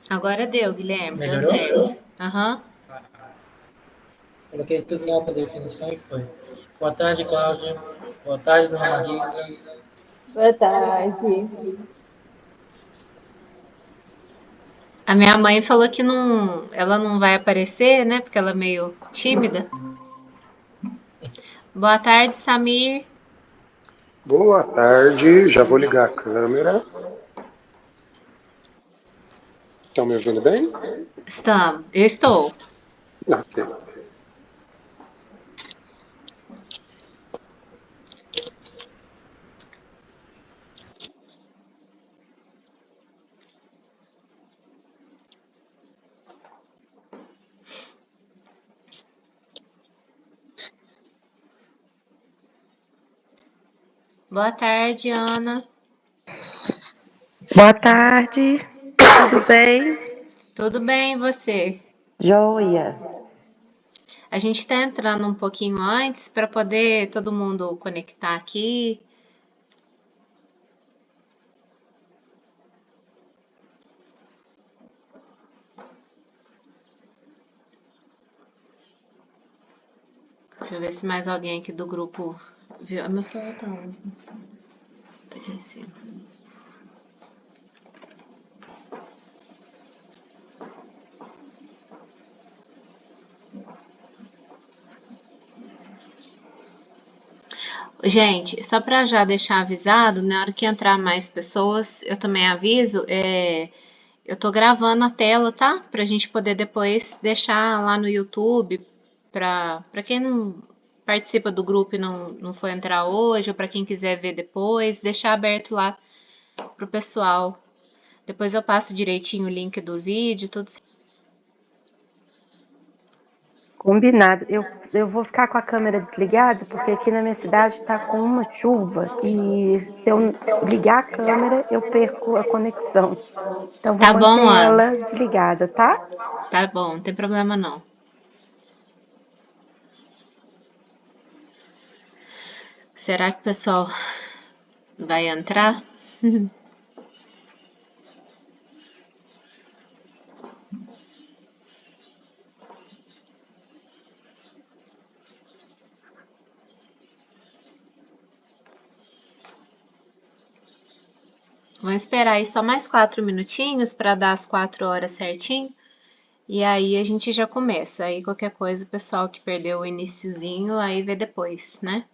Agora deu, Guilherme, deu Melhorou? certo. Aham. Coloquei tudo lá para definição e foi. Boa tarde, Cláudia. Boa tarde, dona Marisa. Boa tarde. A minha mãe falou que não, ela não vai aparecer, né? Porque ela é meio tímida. Boa tarde, Samir. Boa tarde, já vou ligar a câmera. Estão me ouvindo bem? Estamos. Eu estou. Ok. Boa tarde, Ana. Boa tarde, tudo bem? Tudo bem, e você? Joia. A gente está entrando um pouquinho antes para poder todo mundo conectar aqui. Deixa eu ver se mais alguém aqui do grupo viu. Ah, meu celular tá onde? Tá aqui em cima. Gente, só para já deixar avisado, na hora que entrar mais pessoas, eu também aviso. Eu tô gravando a tela, tá? Pra gente poder depois deixar lá no YouTube. Pra quem não participa do grupo e não for entrar hoje, ou pra quem quiser ver depois, deixar aberto lá pro pessoal. Depois eu passo direitinho o link do vídeo, tudo certo. Combinado. Eu vou ficar com a câmera desligada, porque aqui na minha cidade está com uma chuva e se eu ligar a câmera, eu perco a conexão. Então, vou Tá manter bom, Ana? ela desligada, tá? Tá bom, não tem problema não. Será que o pessoal vai entrar? Vamos esperar aí só mais 4 minutinhos para dar as 4 horas certinho. E aí a gente já começa. Aí qualquer coisa, o pessoal que perdeu o iniciozinho, aí vê depois, né?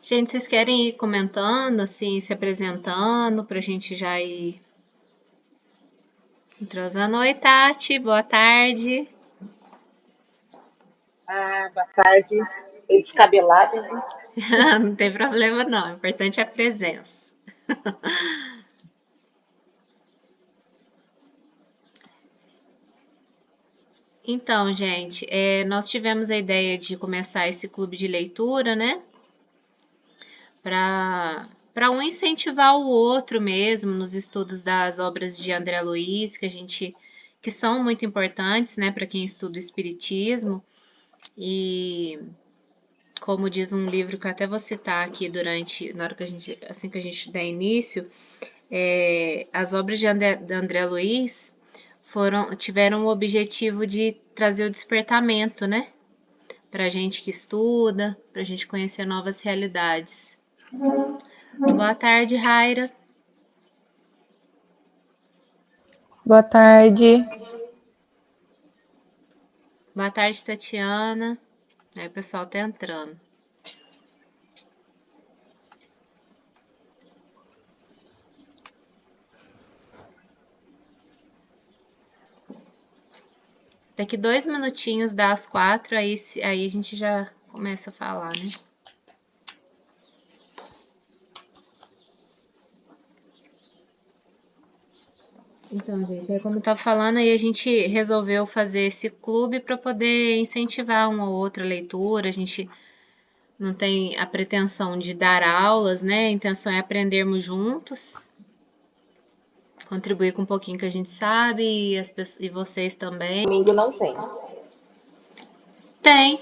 Gente, vocês querem ir comentando, assim, se apresentando, pra gente já ir entrosando? Oi, Tati, boa tarde. Ah, boa tarde. Eu descabelada, mas Não tem problema não, o importante é a presença. Então, gente, nós tivemos a ideia de começar esse clube de leitura, né? Para um incentivar o outro mesmo nos estudos das obras de André Luiz, que são muito importantes, né, para quem estuda o espiritismo. E como diz um livro que eu até vou citar aqui na hora que assim que a gente der início, as obras de André Luiz tiveram o objetivo de trazer o despertamento, né? Para a gente que estuda, para a gente conhecer novas realidades. Boa tarde, Raira. Boa tarde. Boa tarde, Tatiana. Aí o pessoal tá entrando. Daqui 2 minutinhos das 4, aí a gente já começa a falar, né? Então, gente, aí como eu tava falando, aí a gente resolveu fazer esse clube para poder incentivar uma ou outra leitura. A gente não tem a pretensão de dar aulas, né? A intenção é aprendermos juntos, contribuir com um pouquinho que a gente sabe e vocês também. Domingo não tem. Tem,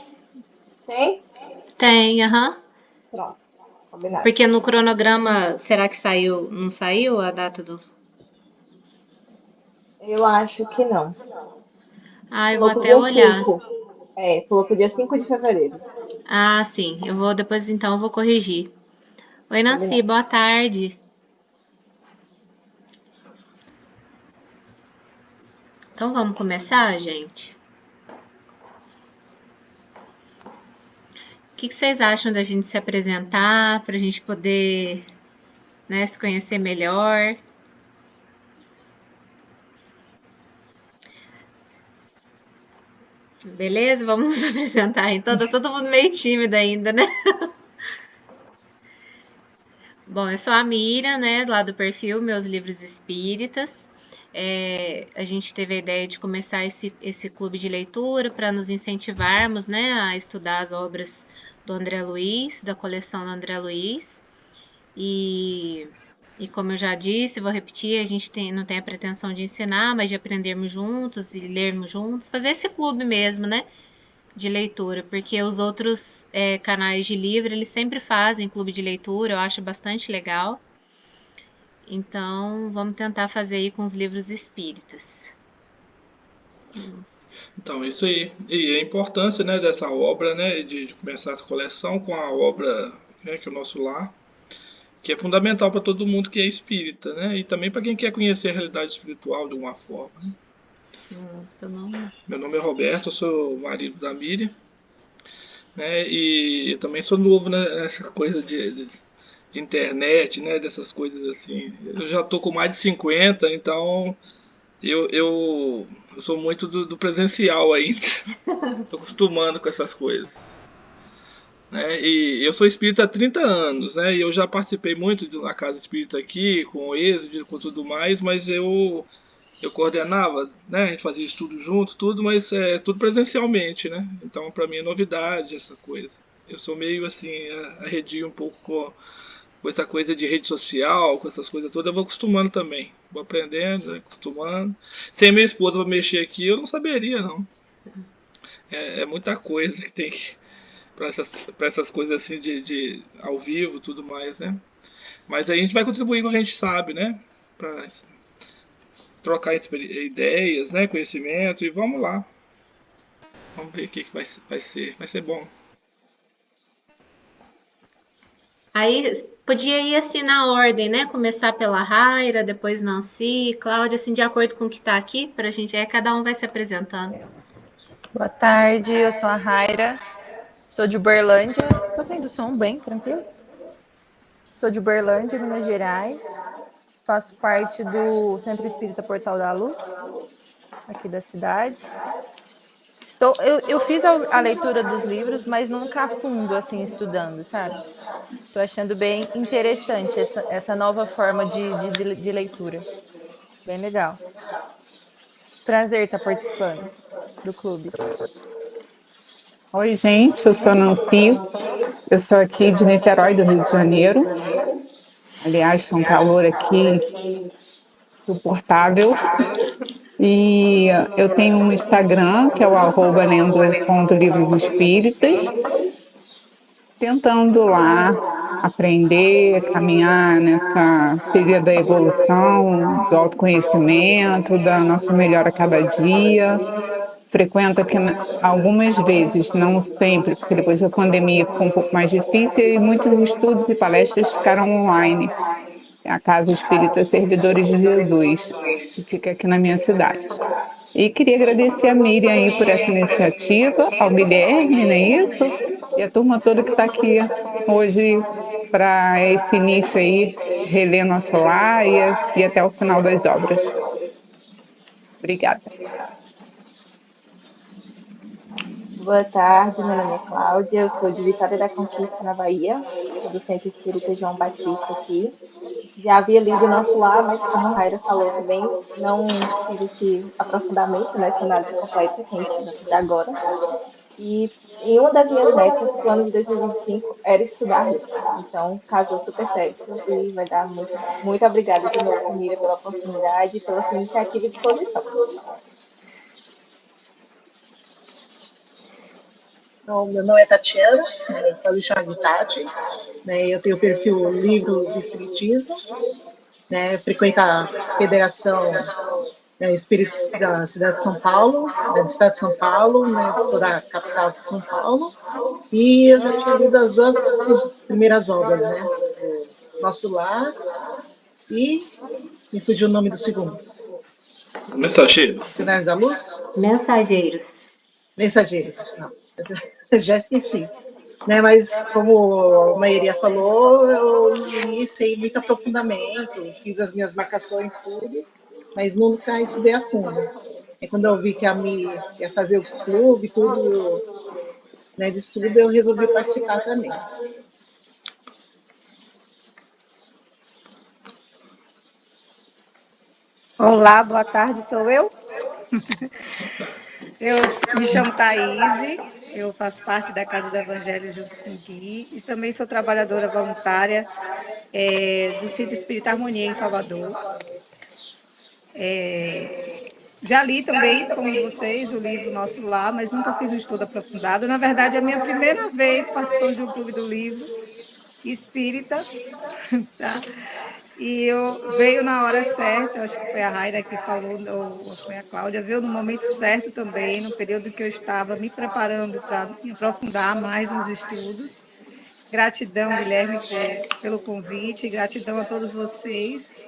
Tem? tem, aham. Pronto. Combinado. Porque no cronograma, será que saiu, não saiu a data do... Eu acho que não. Ah, eu vou Pulou pro até dia olhar. 5. Pulou pro dia 5 de fevereiro. Ah, sim, eu vou depois então eu vou corrigir. Oi, Nancy, Combinado. boa tarde. Então vamos começar, gente? O que vocês acham da gente se apresentar para a gente poder, né, se conhecer melhor? Beleza? Vamos nos apresentar então. Tá todo mundo meio tímido ainda, né? Bom, eu sou a Miriam, né, lá do perfil Meus Livros Espíritas. A gente teve a ideia de começar esse clube de leitura para nos incentivarmos, né, a estudar as obras do André Luiz, da coleção do André Luiz. E como eu já disse, vou repetir, a gente não tem a pretensão de ensinar, mas de aprendermos juntos e lermos juntos, fazer esse clube mesmo, né, de leitura, porque os outros canais de livro, eles sempre fazem clube de leitura, eu acho bastante legal. Então, vamos tentar fazer aí com os livros espíritas. Então, isso aí. E a importância, né, dessa obra, né, de começar essa coleção com a obra, né, que é o Nosso Lar, que é fundamental para todo mundo que é espírita, né, e também para quem quer conhecer a realidade espiritual de alguma forma. Né? Seu nome? Meu nome é Roberto, eu sou o marido da Miriam, né, e eu também sou novo, né, nessa coisa de internet, né, dessas coisas assim. Eu já tô com mais de 50, então eu sou muito do presencial ainda. Tô acostumando com essas coisas. Né? E eu sou espírita há 30 anos, né? E eu já participei muito na casa espírita aqui, com o êxito, com tudo mais, mas eu coordenava, né? A gente fazia estudo junto, tudo, mas tudo presencialmente, né? Então para mim é novidade essa coisa. Eu sou meio assim, arredio um pouco com essa coisa de rede social, com essas coisas todas, eu vou acostumando também. Vou aprendendo, acostumando. Sem minha esposa pra mexer aqui, eu não saberia, não. É muita coisa que tem para essas coisas assim de ao vivo, tudo mais, né? Mas aí a gente vai contribuir com o que a gente sabe, né? Para trocar ideias, né? Conhecimento e vamos lá. Vamos ver o que vai ser. Vai ser bom. Aí podia ir assim na ordem, né? Começar pela Raira, depois Nancy, Cláudia, assim, de acordo com o que tá aqui, pra gente, cada um vai se apresentando. Boa tarde, eu sou a Raira, sou de Uberlândia. Tá saindo som bem, tranquilo? Sou de Uberlândia, Minas Gerais. Faço parte do Centro Espírita Portal da Luz, aqui da cidade. Eu fiz a leitura dos livros, mas nunca a fundo, assim, estudando, sabe? Estou achando bem interessante essa nova forma de leitura. Bem legal. Prazer estar participando do clube. Oi, gente, eu sou a Nancy, eu sou aqui de Niterói, do Rio de Janeiro. Aliás, está um calor aqui suportável. E eu tenho um Instagram, que é o @lendo.livros espíritas, tentando lá aprender, caminhar nessa trilha da evolução, do autoconhecimento, da nossa melhora a cada dia. Frequento aqui algumas vezes, não sempre, porque depois da pandemia ficou um pouco mais difícil e muitos estudos e palestras ficaram online. É a Casa Espírita Servidores de Jesus, que fica aqui na minha cidade. E queria agradecer a Miriam aí por essa iniciativa, ao Guilherme, não é isso? E a turma toda que está aqui hoje para esse início aí, reler Nosso Lar e até o final das obras. Obrigada. Boa tarde, meu nome é Cláudia, eu sou de Vitória da Conquista, na Bahia, sou do Centro Espírita João Batista aqui. Já havia lido o Nosso Lar, mas como a Raira falou também, não tive esse aprofundamento nessa análise completa que a gente vai fazer agora. E em uma das minhas metas para o ano de 2025 era estudar isso. Então, casou super certo e vai dar muito bom. Muito obrigada de novo, Miriam, pela oportunidade, pela sua iniciativa e disposição. Então, meu nome é Tatiana, pode me chamar de Tati. Eu tenho o perfil Livros e Espiritismo, frequento a Federação Espíritos da cidade de São Paulo, do estado de São Paulo, sou da capital de São Paulo, e eu já tinha lido as duas primeiras obras, do Nosso Lar, e me fugiu o nome do segundo. Mensageiros. Sinais da Luz? Mensageiros. Mensageiros, não, já esqueci. Mas como a Maíria falou, eu li sem muito aprofundamento, fiz as minhas marcações, tudo, mas nunca estudei a fundo. E quando eu vi que a Mi ia fazer o clube, tudo, de estudo, eu resolvi participar também. Olá, boa tarde, sou eu. Eu me chamo Thaís, eu faço parte da Casa do Evangelho junto com o Gui, e também sou trabalhadora voluntária do Centro Espírita Harmonia, em Salvador. Já li também, como vocês, o livro Nosso Lar, mas nunca fiz um estudo aprofundado. Na verdade, é a minha primeira vez participando de um clube do livro espírita, tá? E veio na hora certa, acho que foi a Raira que falou, ou foi a Cláudia, veio no momento certo também, no período que eu estava me preparando para me aprofundar mais nos estudos. Gratidão, Guilherme, pelo convite, gratidão a todos vocês,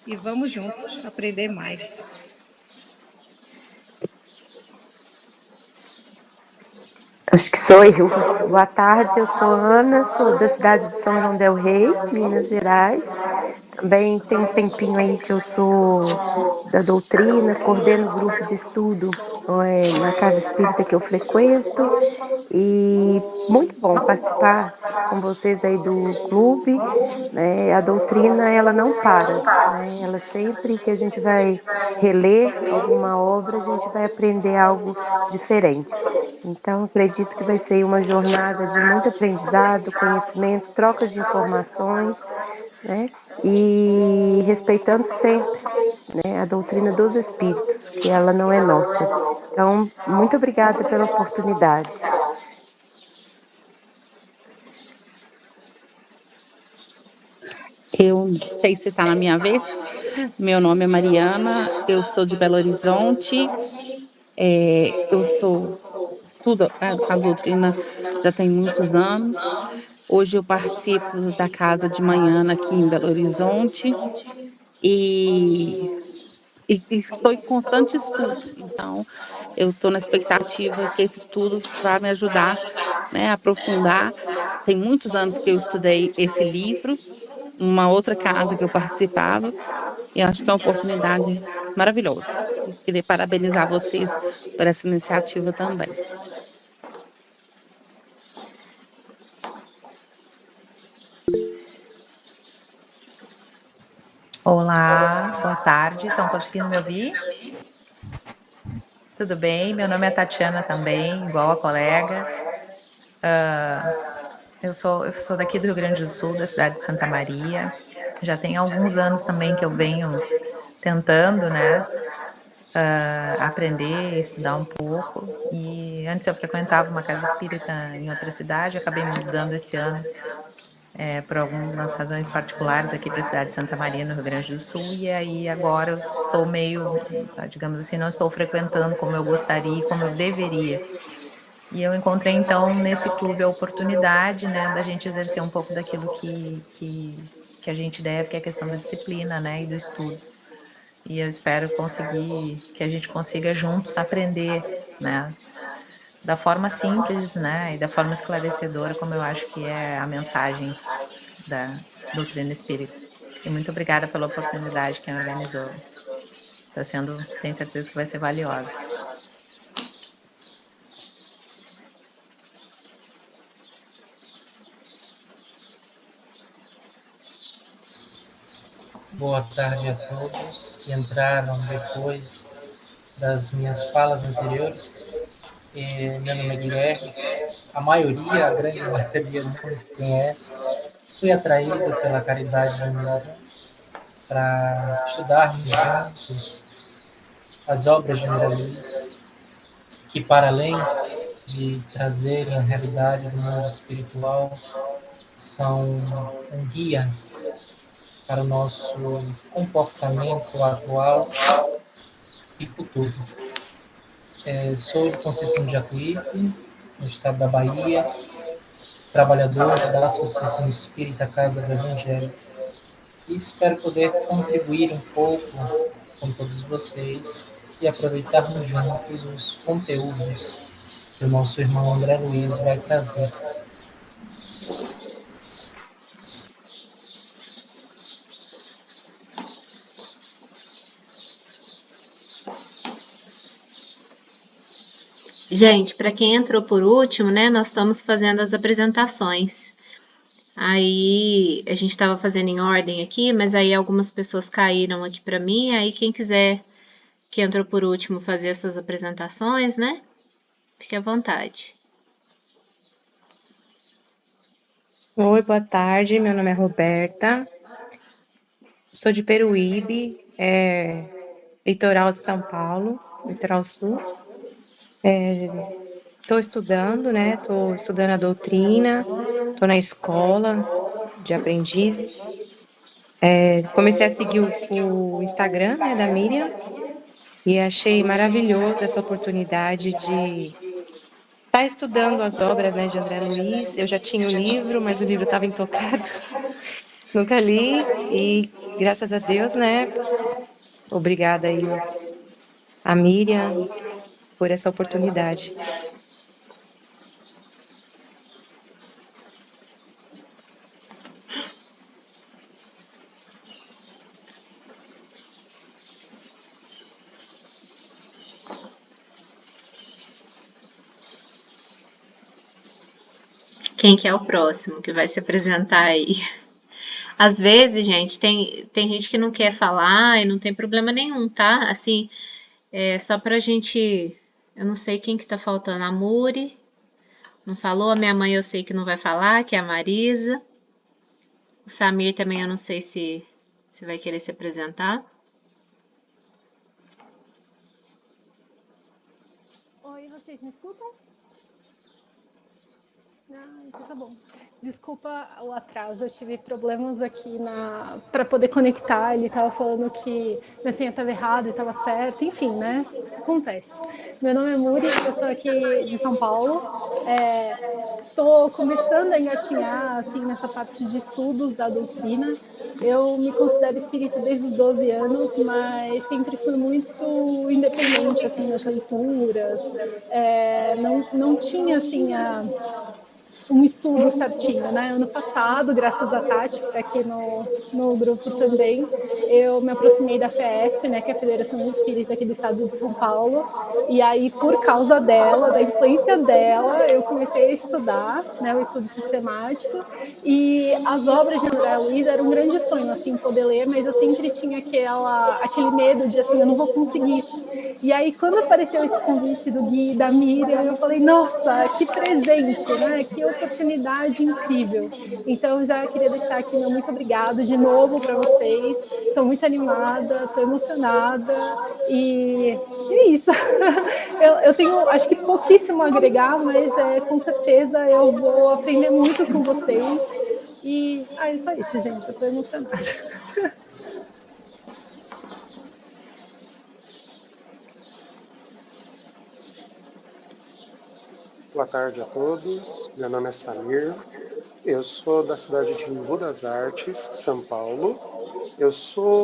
e vamos juntos aprender mais. Acho que sou eu. Boa tarde, eu sou Ana, sou da cidade de São João del Rei, Minas Gerais. Também tem um tempinho aí que eu sou da doutrina, coordeno o grupo de estudo na casa espírita que eu frequento. E muito bom participar com vocês aí do clube. A doutrina, ela não para, ela sempre que a gente vai reler alguma obra, a gente vai aprender algo diferente. Então, acredito que vai ser uma jornada de muito aprendizado, conhecimento, trocas de informações, e respeitando sempre, a doutrina dos espíritos, que ela não é nossa. Então, muito obrigada pela oportunidade. Eu não sei se está na minha vez. Meu nome é Mariana, eu sou de Belo Horizonte. Eu estudo a doutrina já tem muitos anos. Hoje eu participo da casa de manhã aqui em Belo Horizonte e estou em constante estudo. Então, eu estou na expectativa que esse estudo vá me ajudar, a aprofundar. Tem muitos anos que eu estudei esse livro, uma outra casa que eu participava, e eu acho que é uma oportunidade maravilhosa. E queria parabenizar vocês por essa iniciativa também. Olá, boa tarde. Estão conseguindo me ouvir? Tudo bem? Meu nome é Tatiana também, igual a colega. Eu sou daqui do Rio Grande do Sul, da cidade de Santa Maria. Já tem alguns anos também que eu venho tentando, aprender, estudar um pouco. E antes eu frequentava uma casa espírita em outra cidade, acabei me mudando esse ano por algumas razões particulares aqui para a cidade de Santa Maria, no Rio Grande do Sul, e aí agora eu estou meio, digamos assim, não estou frequentando como eu gostaria, como eu deveria. E eu encontrei então nesse clube a oportunidade, da gente exercer um pouco daquilo que a gente deve, que é a questão da disciplina, e do estudo. E eu espero que a gente consiga juntos aprender, da forma simples, e da forma esclarecedora, como eu acho que é a mensagem da doutrina espírita. E muito obrigada pela oportunidade que organizou. Tenho certeza que vai ser valiosa. Boa tarde a todos que entraram depois das minhas falas anteriores. Meu nome é Guilherme. A maioria, a grande maioria, não me conhece. Fui atraído pela caridade de Miriam para estudarmos juntos as obras de André Luiz, que para além de trazerem a realidade do mundo espiritual, são um guia para o nosso comportamento atual e futuro. Sou de Conceição de Jacuípe, no estado da Bahia, trabalhador da Associação Espírita Casa do Evangelho, e espero poder contribuir um pouco com todos vocês e aproveitarmos juntos os conteúdos que o nosso irmão André Luiz vai trazer. Gente, para quem entrou por último, né, nós estamos fazendo as apresentações. Aí a gente estava fazendo em ordem aqui, mas aí algumas pessoas caíram aqui para mim. Aí quem quiser que entrou por último fazer as suas apresentações, né, fique à vontade. Oi, boa tarde. Meu nome é Roberta. Sou de Peruíbe, litoral de São Paulo, litoral sul. Estou estudando, né? Estou estudando a doutrina, estou na escola de aprendizes. Comecei a seguir o Instagram, né, da Miriam, e achei maravilhoso essa oportunidade de estar estudando as obras, né, de André Luiz. Eu já tinha o livro, mas o livro estava intocado. Nunca li, e graças a Deus, né? Obrigada aí a Miriam por essa oportunidade. Quem que é o próximo que vai se apresentar aí? Às vezes, gente, tem gente que não quer falar e não tem problema nenhum, tá? Assim, só pra gente... Eu não sei quem que tá faltando. A Muri não falou. A minha mãe eu sei que não vai falar, que é a Marisa. O Samir também eu não sei se vai querer se apresentar. Oi, vocês me escutam? Então tá bom. Desculpa o atraso, eu tive problemas aqui para poder conectar. Ele estava falando que minha senha estava errada e estava certa, enfim, né? Acontece. Meu nome é Muri, eu sou aqui de São Paulo. Estou começando a engatinhar assim, nessa parte de estudos da doutrina. Eu me considero espírita desde os 12 anos, mas sempre fui muito independente assim, nas leituras. Não tinha assim, um estudo certinho, né? Ano passado, graças a Tati, que está aqui no grupo também, eu me aproximei da FESP, né, que é a Federação Espírita aqui do Estado de São Paulo, e aí, por causa dela, da influência dela, eu comecei a estudar, né, o estudo sistemático, e as obras de André Luiz eram um grande sonho, assim, poder ler, mas eu sempre tinha aquele medo de, assim, eu não vou conseguir. E aí, quando apareceu esse convite do Gui e da Miriam, eu falei, nossa, que presente, né? Que oportunidade incrível. Então, já queria deixar aqui meu muito obrigado de novo para vocês. Estou muito animada, estou emocionada e é isso. Eu tenho, acho que pouquíssimo a agregar, mas com certeza eu vou aprender muito com vocês. E é só isso, gente. Eu estou emocionada. Boa tarde a todos, meu nome é Samir, eu sou da cidade de Embu das Artes, São Paulo. Eu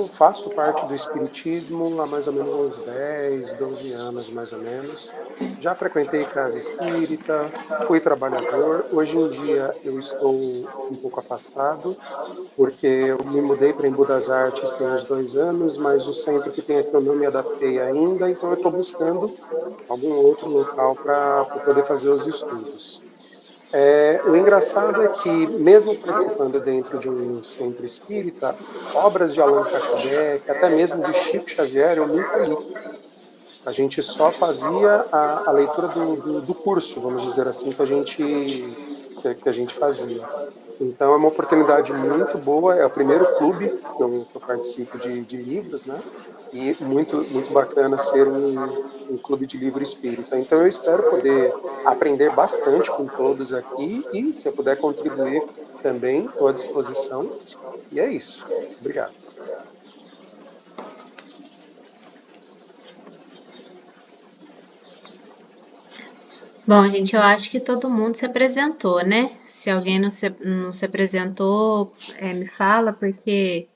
faço parte do Espiritismo há mais ou menos uns 10, 12 anos, mais ou menos. Já frequentei casa espírita, fui trabalhador. Hoje em dia eu estou um pouco afastado, porque eu me mudei para Embu das Artes tem uns 2 anos, mas o centro que tem aqui eu não me adaptei ainda, então eu estou buscando algum outro local para poder fazer os estudos. O engraçado é que, mesmo participando dentro de um centro espírita, obras de Allan Kardec, até mesmo de Chico Xavier, eu nunca li. A gente só fazia a leitura do curso, vamos dizer assim, que a gente fazia. Então é uma oportunidade muito boa, é o primeiro clube que eu participo de livros, né? E muito bacana ser um clube de livro espírita. Então eu espero poder aprender bastante com todos aqui e, se eu puder contribuir também, estou à disposição. E é isso. Obrigado. Bom, gente, eu acho que todo mundo se apresentou, né? Se alguém não se apresentou, me fala, porque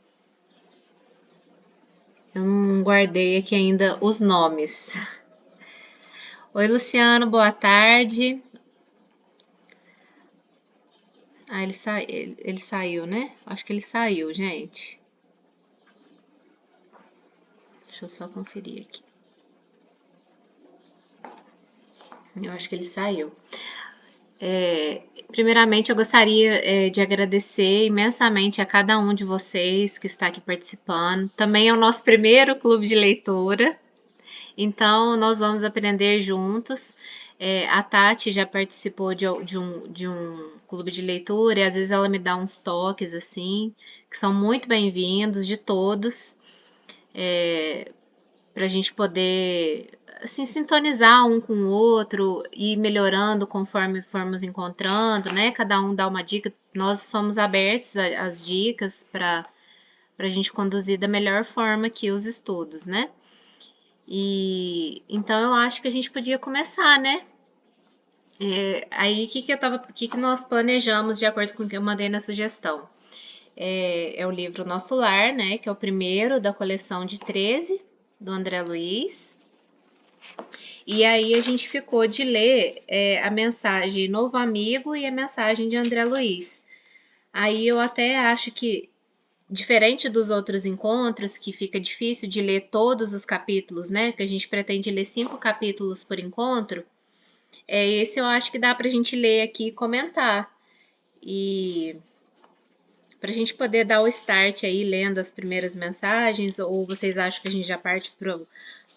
eu não guardei aqui ainda os nomes. Oi, Luciano, boa tarde. Ah, ele saiu, né? Acho que ele saiu, gente. Deixa eu só conferir aqui. Eu acho que ele saiu. Primeiramente, eu gostaria de agradecer imensamente a cada um de vocês que está aqui participando. Também é o nosso primeiro clube de leitura, então nós vamos aprender juntos. A Tati já participou de um clube de leitura e às vezes ela me dá uns toques assim, que são muito bem-vindos de todos, para a gente poder assim, sintonizar um com o outro e ir melhorando conforme formos encontrando, né? Cada um dá uma dica, nós somos abertos às dicas para a gente conduzir da melhor forma aqui os estudos, né? E então eu acho que a gente podia começar, né? Aí o que nós planejamos de acordo com o que eu mandei na sugestão? É o livro Nosso Lar, né? Que é o primeiro da coleção de 13 do André Luiz. E aí a gente ficou de ler a mensagem Novo Amigo e a mensagem de André Luiz. Aí eu até acho que, diferente dos outros encontros, que fica difícil de ler todos os capítulos, né? Que a gente pretende ler 5 capítulos por encontro. Esse eu acho que dá pra gente ler aqui e comentar. E para a gente poder dar o start aí lendo as primeiras mensagens, ou vocês acham que a gente já parte para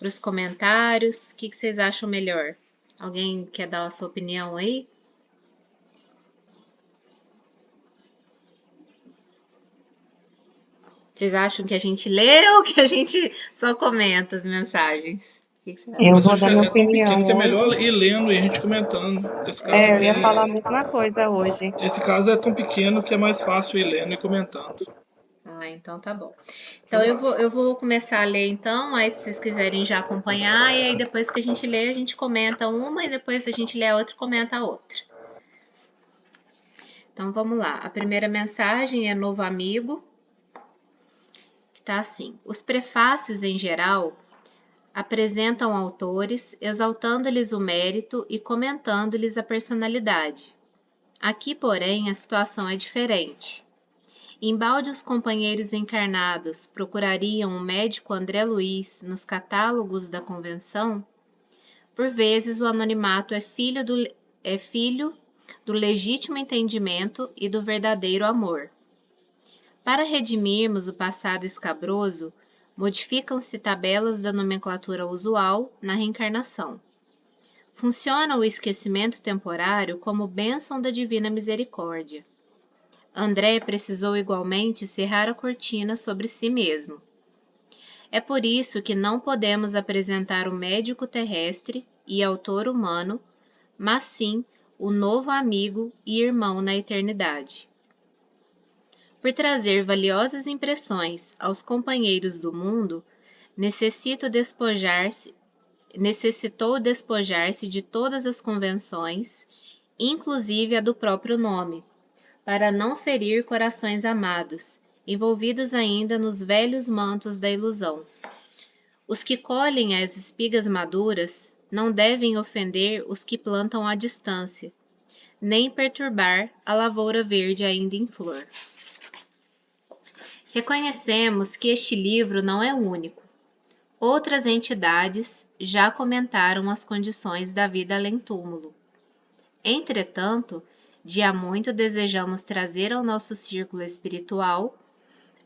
os comentários? O que vocês acham melhor? Alguém quer dar a sua opinião aí? Vocês acham que a gente lê ou que a gente só comenta as mensagens? Eu vou dar minha opinião. Que é melhor ir lendo e a gente comentando. Esse caso eu ia falar a mesma coisa hoje. Esse caso é tão pequeno que é mais fácil ir lendo e comentando. Então tá bom. Então eu vou começar a ler então, aí se vocês quiserem já acompanhar, e aí depois que a gente lê, a gente comenta uma, e depois a gente lê a outra e comenta a outra. Então vamos lá. A primeira mensagem é Novo Amigo, que tá assim: os prefácios em geral apresentam autores, exaltando-lhes o mérito e comentando-lhes a personalidade. Aqui, porém, a situação é diferente. Embalde os companheiros encarnados procurariam o médico André Luiz nos catálogos da convenção? Por vezes o anonimato é filho do legítimo entendimento e do verdadeiro amor. Para redimirmos o passado escabroso, modificam-se tabelas da nomenclatura usual na reencarnação. Funciona o esquecimento temporário como bênção da divina misericórdia. André precisou igualmente cerrar a cortina sobre si mesmo. É por isso que não podemos apresentar o médico terrestre e autor humano, mas sim o novo amigo e irmão na eternidade. Por trazer valiosas impressões aos companheiros do mundo, necessitou despojar-se de todas as convenções, inclusive a do próprio nome, para não ferir corações amados, envolvidos ainda nos velhos mantos da ilusão. Os que colhem as espigas maduras não devem ofender os que plantam à distância, nem perturbar a lavoura verde ainda em flor. Reconhecemos que este livro não é único. Outras entidades já comentaram as condições da vida além-túmulo. Entretanto, de há muito desejamos trazer ao nosso círculo espiritual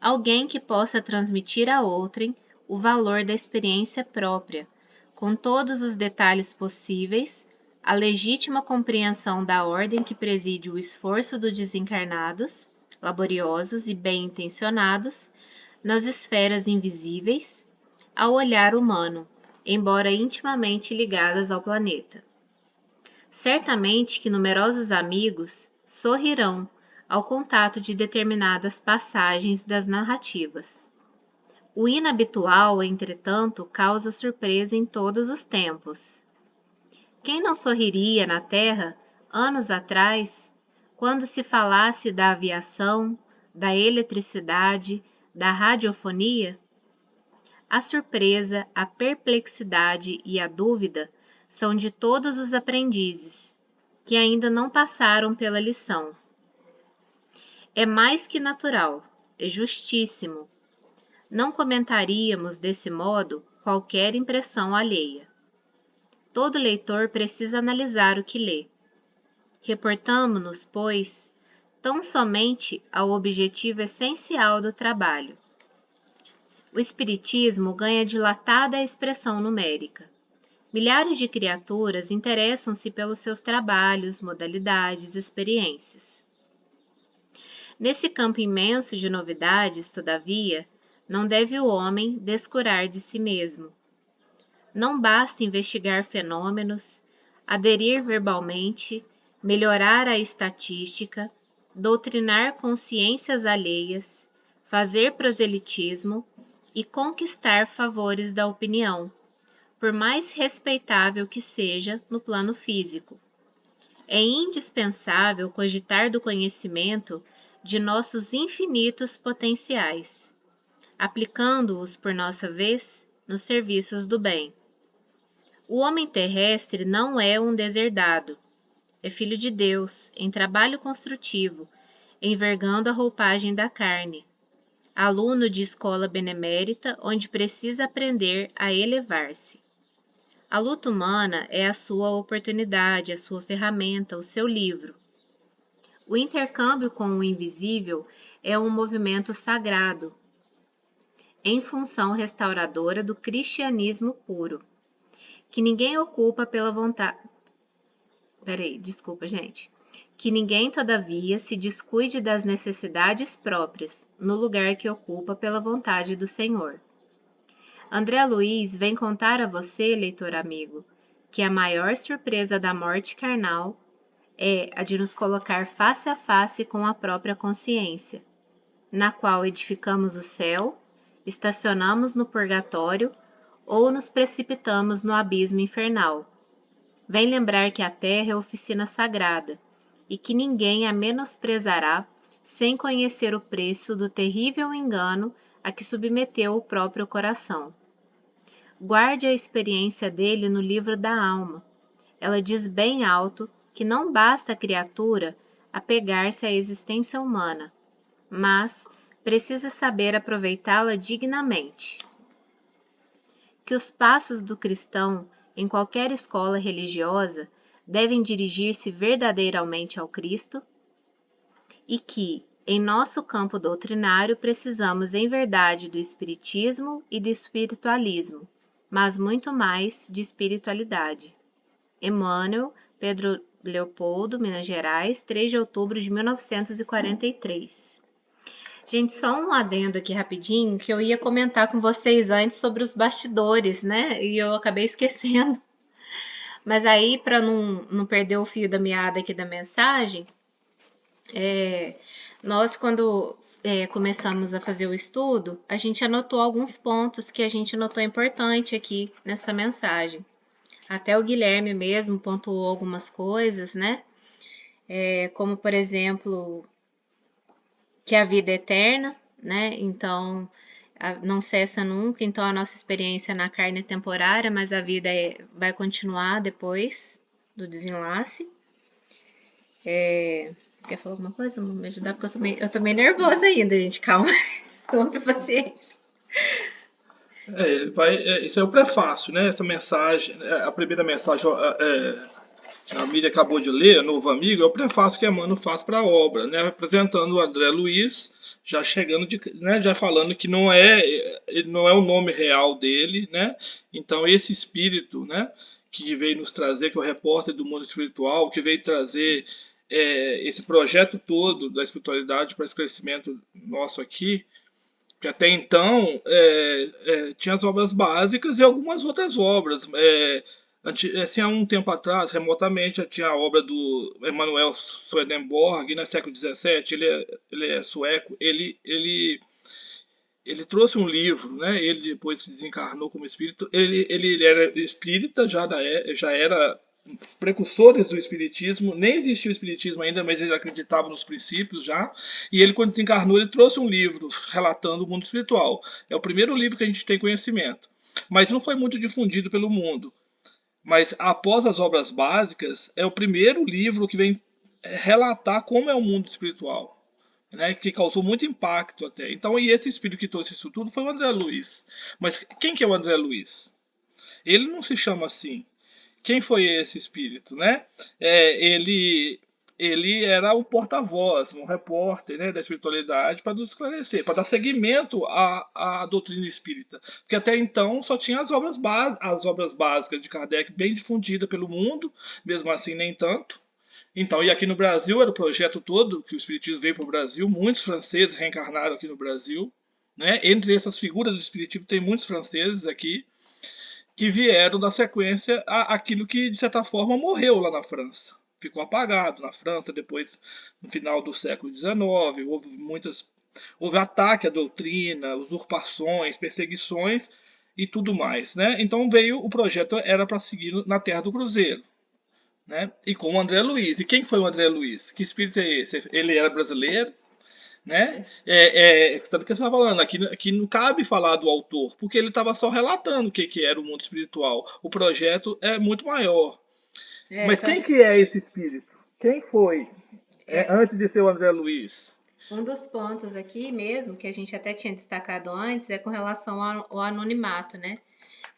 alguém que possa transmitir a outrem o valor da experiência própria, com todos os detalhes possíveis, a legítima compreensão da ordem que preside o esforço dos desencarnados, laboriosos e bem-intencionados, nas esferas invisíveis, ao olhar humano, embora intimamente ligadas ao planeta. Certamente que numerosos amigos sorrirão ao contato de determinadas passagens das narrativas. O inabitual, entretanto, causa surpresa em todos os tempos. Quem não sorriria na Terra, anos atrás, quando se falasse da aviação, da eletricidade, da radiofonia? A surpresa, a perplexidade e a dúvida são de todos os aprendizes, que ainda não passaram pela lição. É mais que natural, é justíssimo. Não comentaríamos, desse modo, qualquer impressão alheia. Todo leitor precisa analisar o que lê. Reportamo-nos, pois, tão somente ao objetivo essencial do trabalho. O Espiritismo ganha dilatada expressão numérica. Milhares de criaturas interessam-se pelos seus trabalhos, modalidades, experiências. Nesse campo imenso de novidades, todavia, não deve o homem descurar de si mesmo. Não basta investigar fenômenos, aderir verbalmente, melhorar a estatística, doutrinar consciências alheias, fazer proselitismo e conquistar favores da opinião, por mais respeitável que seja no plano físico. É indispensável cogitar do conhecimento de nossos infinitos potenciais, aplicando-os, por nossa vez, nos serviços do bem. O homem terrestre não é um deserdado, é filho de Deus, em trabalho construtivo, envergando a roupagem da carne, aluno de escola benemérita, onde precisa aprender a elevar-se. A luta humana é a sua oportunidade, a sua ferramenta, o seu livro. O intercâmbio com o invisível é um movimento sagrado, em função restauradora do cristianismo puro, que ninguém ocupa pela vontade... Que ninguém, todavia, se descuide das necessidades próprias, no lugar que ocupa pela vontade do Senhor. André Luiz vem contar a você, leitor amigo, que a maior surpresa da morte carnal é a de nos colocar face a face com a própria consciência, na qual edificamos o céu, estacionamos no purgatório ou nos precipitamos no abismo infernal. Vem lembrar que a terra é oficina sagrada e que ninguém a menosprezará sem conhecer o preço do terrível engano a que submeteu o próprio coração. Guarde a experiência dele no livro da alma. Ela diz bem alto que não basta a criatura apegar-se à existência humana, mas precisa saber aproveitá-la dignamente. Que os passos do cristão em qualquer escola religiosa devem dirigir-se verdadeiramente ao Cristo e que, em nosso campo doutrinário, precisamos em verdade do espiritismo e do espiritualismo, mas muito mais de espiritualidade. Emmanuel, Pedro Leopoldo, Minas Gerais, 3 de outubro de 1943. Gente, só um adendo aqui rapidinho, que eu ia comentar com vocês antes sobre os bastidores, né? E eu acabei esquecendo. Mas aí, para não perder o fio da meada aqui da mensagem, nós, quando começamos a fazer o estudo, a gente anotou alguns pontos que a gente notou importante aqui nessa mensagem. Até o Guilherme mesmo pontuou algumas coisas, né? Como, por exemplo, que a vida é eterna, né? Então, não cessa nunca. Então, a nossa experiência na carne é temporária, mas a vida vai continuar depois do desenlace. Quer falar alguma coisa? Vamos me ajudar, porque eu tô meio nervosa ainda, gente. Calma. Vamos ter paciência. Isso é o prefácio, né? Essa mensagem, a primeira mensagem a Miriam acabou de ler, Novo Amigo, é o prefácio que Emmanuel faz para a obra, né, apresentando o André Luiz, já chegando né, já falando que ele não é o nome real dele, né? Então esse espírito, né, que veio nos trazer, que é o repórter do mundo espiritual, que veio trazer esse projeto todo da espiritualidade para esse crescimento nosso aqui, que até então tinha as obras básicas e algumas outras obras. Assim, há um tempo atrás, remotamente, já tinha a obra do Emanuel Swedenborg, no século XVII, ele é sueco, ele trouxe um livro, né? Ele depois que desencarnou como espírito, ele era espírita, já era precursores do espiritismo, nem existia o espiritismo ainda, mas ele acreditava nos princípios já, e ele quando desencarnou, ele trouxe um livro relatando o mundo espiritual. É o primeiro livro que a gente tem conhecimento, mas não foi muito difundido pelo mundo. Mas após as obras básicas, é o primeiro livro que vem relatar como é o mundo espiritual, né, que causou muito impacto até. Então, e esse espírito que trouxe isso tudo foi o André Luiz. Mas quem que é o André Luiz? Ele não se chama assim. Quem foi esse espírito, né? Ele era o porta-voz, um repórter, né, da espiritualidade para nos esclarecer, para dar seguimento à doutrina espírita. Porque até então só tinha as obras básicas de Kardec bem difundidas pelo mundo, mesmo assim nem tanto. Então, e aqui no Brasil era o projeto todo que o espiritismo veio para o Brasil, muitos franceses reencarnaram aqui no Brasil, né? Entre essas figuras do espiritismo tem muitos franceses aqui que vieram da sequência aquilo que, de certa forma, morreu lá na França. Ficou apagado na França, depois, no final do século XIX, houve ataque à doutrina, usurpações, perseguições e tudo mais, né? Então o projeto era para seguir na Terra do Cruzeiro, né? E com o André Luiz. E quem foi o André Luiz? Que espírito é esse? Ele era brasileiro, né? Tanto que você está falando, aqui não cabe falar do autor, porque ele estava só relatando o que era o mundo espiritual. O projeto é muito maior. Mas quem que é esse espírito? Quem foi antes de ser o André Luiz? Um dos pontos aqui mesmo, que a gente até tinha destacado antes, é com relação ao anonimato, né?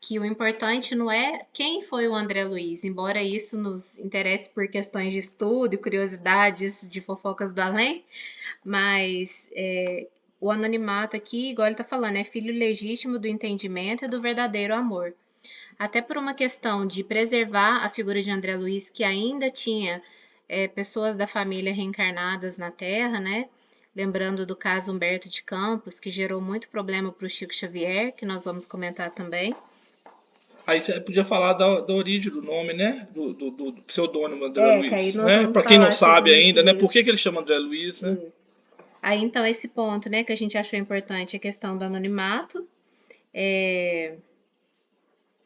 Que o importante não é quem foi o André Luiz, embora isso nos interesse por questões de estudo e curiosidades de fofocas do além, mas o anonimato aqui, igual ele está falando, é filho legítimo do entendimento e do verdadeiro amor. Até por uma questão de preservar a figura de André Luiz, que ainda tinha pessoas da família reencarnadas na Terra, né? Lembrando do caso Humberto de Campos, que gerou muito problema para o Chico Xavier, que nós vamos comentar também. Aí você podia falar da origem do nome, né? Do pseudônimo André Luiz, né? Para quem não sabe ainda, né? Por que ele chama André Luiz, né? Aí então esse ponto, né, que a gente achou importante, a questão do anonimato,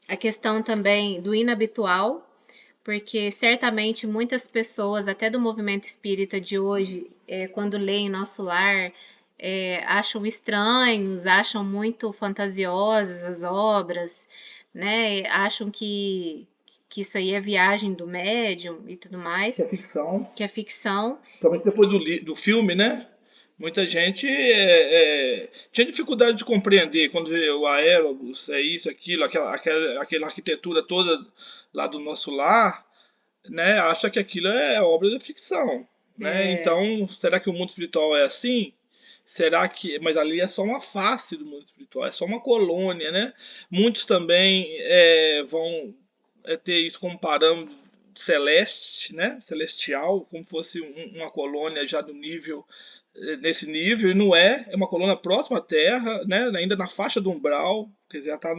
a questão também do inabitual, porque certamente muitas pessoas, até do movimento espírita de hoje, quando leem Nosso Lar, acham estranhos, acham muito fantasiosas as obras, né? Acham que isso aí é viagem do médium e tudo mais. Que é ficção. Também depois do filme, né? Muita gente tinha dificuldade de compreender quando vê o Aerobus, isso, aquilo, aquela arquitetura toda lá do Nosso Lar, né? Acha que aquilo é obra de ficção, né? Então, será que o mundo espiritual é assim? Será que... Mas ali é só uma face do mundo espiritual, é só uma colônia, né? Muitos também vão ter isso como parâmetro celeste, né? Celestial, como fosse uma colônia já do nível... Nesse nível, e não é uma colônia próxima à Terra, né? Ainda na faixa do umbral, quer dizer, está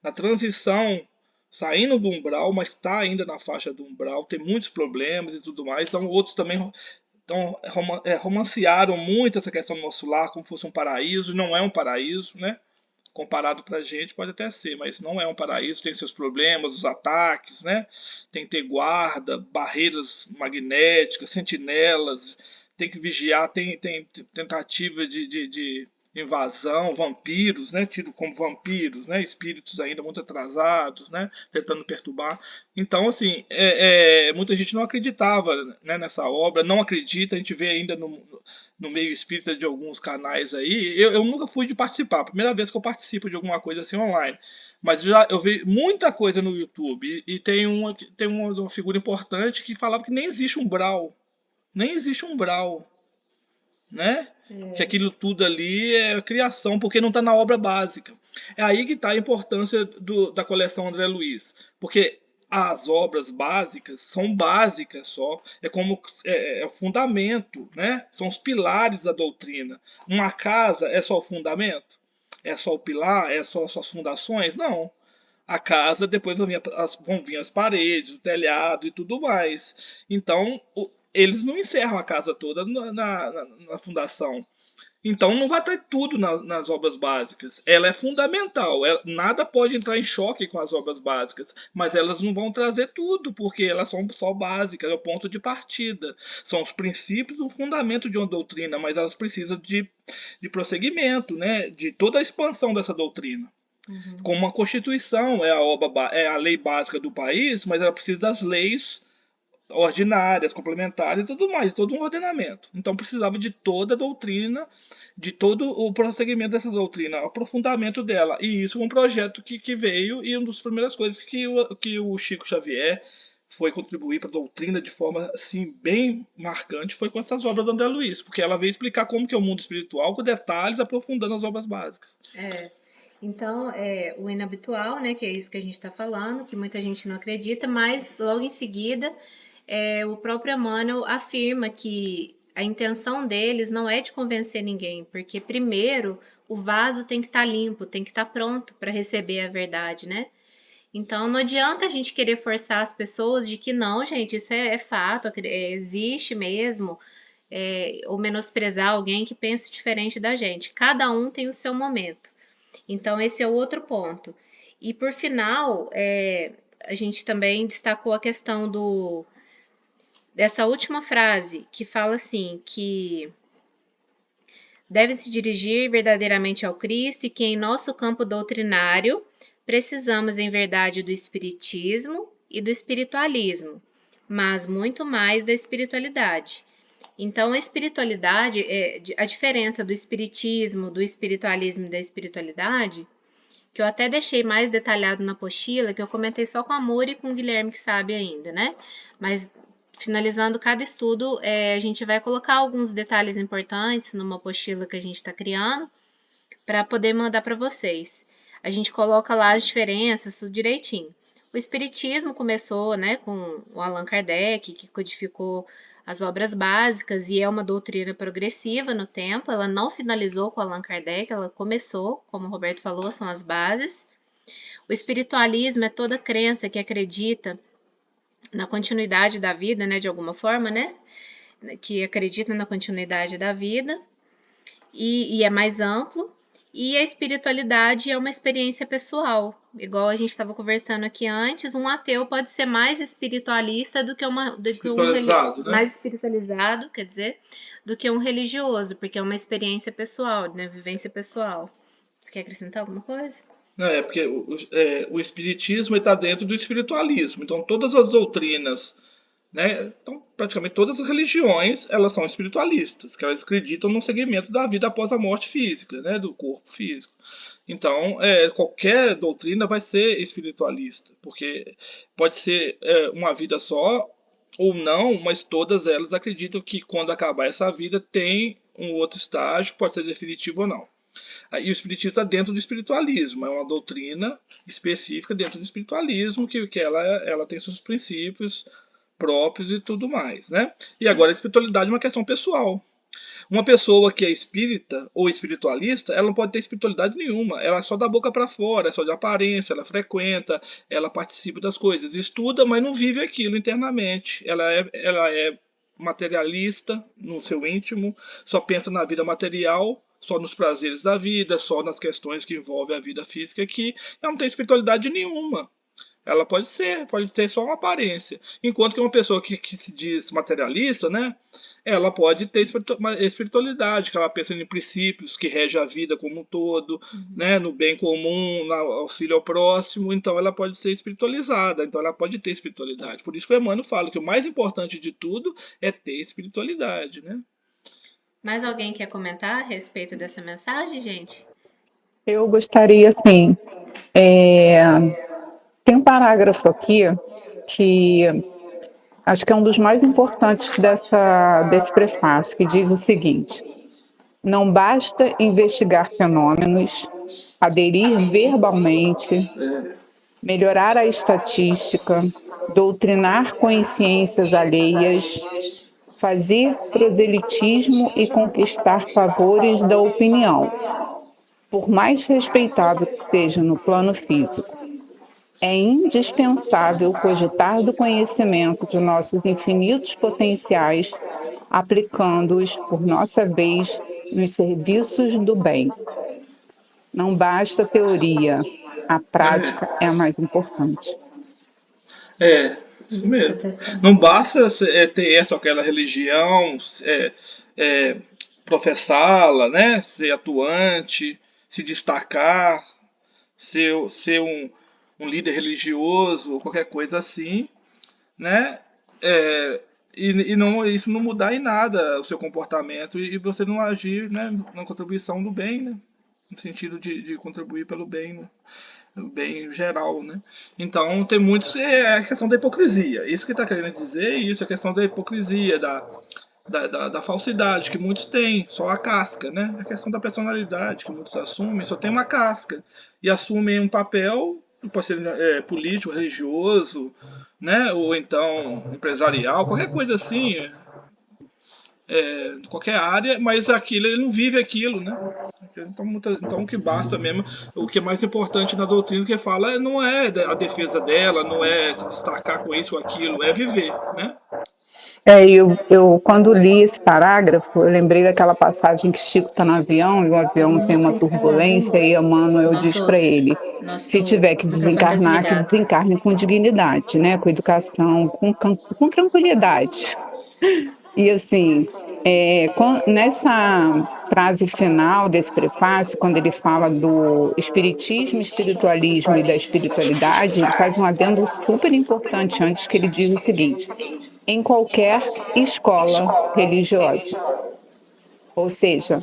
na transição, saindo do umbral, mas está ainda na faixa do umbral, tem muitos problemas e tudo mais. Então, outros também romancearam muito essa questão do Nosso Lar como fosse um paraíso. Não é um paraíso, né? Comparado para a gente pode até ser, mas não é um paraíso, tem seus problemas, os ataques, né? Tem que ter guarda, barreiras magnéticas, sentinelas, tem que vigiar, tem tentativa de invasão, vampiros, né, tido como vampiros, né, espíritos ainda muito atrasados, né, tentando perturbar. Então, assim, muita gente não acreditava, né, nessa obra, não acredita, a gente vê ainda no meio espírita de alguns canais aí. Eu nunca fui de participar, primeira vez que eu participo de alguma coisa assim online. Mas eu vi muita coisa no YouTube e tem uma figura importante que falava que nem existe umbral. Nem existe umbral, né? Que aquilo tudo ali é criação, porque não está na obra básica. É aí que está a importância da coleção André Luiz. Porque as obras básicas são básicas só, é como o fundamento, né? São os pilares da doutrina. Uma casa é só o fundamento? É só o pilar? É só as suas fundações? Não. A casa, depois vão vir as paredes, o telhado e tudo mais. Então, eles não encerram a casa toda na fundação. Então não vai ter tudo nas obras básicas. Ela é fundamental. Nada pode entrar em choque com as obras básicas. Mas elas não vão trazer tudo, porque elas são só básicas, é o ponto de partida. São os princípios, o fundamento de uma doutrina, mas elas precisam de prosseguimento, né? De toda a expansão dessa doutrina. Como uma Constituição é a lei básica do país, mas ela precisa das leis ordinárias, complementares e tudo mais, todo um ordenamento. Então precisava de toda a doutrina, de todo o prosseguimento dessa doutrina, o aprofundamento dela. E isso é um projeto que veio, e uma das primeiras coisas que o Chico Xavier foi contribuir para a doutrina de forma assim, bem marcante, foi com essas obras do André Luiz, porque ela veio explicar como que é o mundo espiritual, com detalhes, aprofundando as obras básicas. Então, o inabitual, né, que é isso que a gente está falando, que muita gente não acredita, mas logo em seguida o próprio Emmanuel afirma que a intenção deles não é de convencer ninguém, porque primeiro o vaso tem que estar limpo, tem que estar pronto para receber a verdade, né? Então não adianta a gente querer forçar as pessoas de que não, gente, isso é fato, existe mesmo, ou menosprezar alguém que pense diferente da gente. Cada um tem o seu momento. Então, esse é o outro ponto. E, por final, a gente também destacou a questão dessa última frase, que fala assim, que deve se dirigir verdadeiramente ao Cristo e que em nosso campo doutrinário precisamos, em verdade, do espiritismo e do espiritualismo, mas muito mais da espiritualidade. Então, a espiritualidade, a diferença do espiritismo, do espiritualismo e da espiritualidade, que eu até deixei mais detalhado na apostila, que eu comentei só com a Muri e com o Guilherme, que sabe ainda, né? Mas, finalizando cada estudo, a gente vai colocar alguns detalhes importantes numa apostila que a gente está criando, para poder mandar para vocês. A gente coloca lá as diferenças, tudo direitinho. O espiritismo começou, né, com o Allan Kardec, que codificou as obras básicas, e é uma doutrina progressiva no tempo. Ela não finalizou com Allan Kardec, ela começou, como o Roberto falou, são as bases. O espiritualismo é toda crença que acredita na continuidade da vida, né, de alguma forma, né, que acredita na continuidade da vida, e é mais amplo. E a espiritualidade é uma experiência pessoal. Igual a gente estava conversando aqui antes, um ateu pode ser mais espiritualista do que um religioso, né? Mais espiritualizado, quer dizer, do que um religioso, porque é uma experiência pessoal, né? Vivência pessoal. Você quer acrescentar alguma coisa? Não, porque o espiritismo está dentro do espiritualismo. Então, todas as doutrinas, né? Então, praticamente todas as religiões, elas são espiritualistas, que elas acreditam no segmento da vida após a morte física, né? Do corpo físico. Então, qualquer doutrina vai ser espiritualista, porque pode ser uma vida só ou não, mas todas elas acreditam que quando acabar essa vida tem um outro estágio, pode ser definitivo ou não. E o espiritismo está dentro do espiritualismo, é uma doutrina específica dentro do espiritualismo, que ela tem seus princípios próprios e tudo mais, né? E agora a espiritualidade é uma questão pessoal. Uma pessoa que é espírita ou espiritualista, ela não pode ter espiritualidade nenhuma. Ela é só da boca para fora, é só de aparência, ela frequenta, ela participa das coisas, estuda, mas não vive aquilo internamente. Ela é materialista no seu íntimo, só pensa na vida material, só nos prazeres da vida, só nas questões que envolvem a vida física, que ela não tem espiritualidade nenhuma. Ela pode ter só uma aparência. Enquanto que uma pessoa que se diz materialista, né? Ela pode ter espiritualidade, que ela pensa em princípios que rege a vida como um todo, né? No bem comum, no auxílio ao próximo. Então ela pode ser espiritualizada, então ela pode ter espiritualidade. Por isso que o Emmanuel fala que o mais importante de tudo é ter espiritualidade, né? Mais alguém quer comentar a respeito dessa mensagem, gente? Eu gostaria, assim, tem um parágrafo aqui que acho que é um dos mais importantes desse prefácio, que diz o seguinte: não basta investigar fenômenos, aderir verbalmente, melhorar a estatística, doutrinar consciências alheias, fazer proselitismo e conquistar favores da opinião, por mais respeitável que seja no plano físico. É indispensável cogitar do conhecimento de nossos infinitos potenciais, aplicando-os, por nossa vez, nos serviços do bem. Não basta teoria, a prática é a mais importante. Isso mesmo. Não basta ter essa ou aquela religião, professá-la, né? Ser atuante, se destacar, ser um líder religioso, qualquer coisa assim, né? Isso não mudar em nada o seu comportamento e você não agir, né, na contribuição do bem, né? No sentido de contribuir pelo bem, né? O bem geral, né? Então tem muitos, a questão da hipocrisia. Isso que está querendo dizer, isso é a questão da hipocrisia, da falsidade que muitos têm, só a casca, né? A questão da personalidade que muitos assumem, só tem uma casca e assumem um papel, pode ser político, religioso, né? Ou então empresarial, qualquer coisa assim, qualquer área, mas aquilo ele não vive aquilo, né? Então o que basta mesmo, o que é mais importante na doutrina que fala não é a defesa dela, não é se destacar com isso ou aquilo, é viver, né? Eu quando li esse parágrafo, eu lembrei daquela passagem que Chico está no avião e o avião tem uma turbulência e Emmanuel diz para ele: se tiver que desencarnar, que desencarne com dignidade, né? Com educação, com tranquilidade. E assim, nessa frase final desse prefácio, quando ele fala do espiritismo, espiritualismo e da espiritualidade, ele faz um adendo super importante antes, que ele diz o seguinte: em qualquer escola religiosa. Ou seja,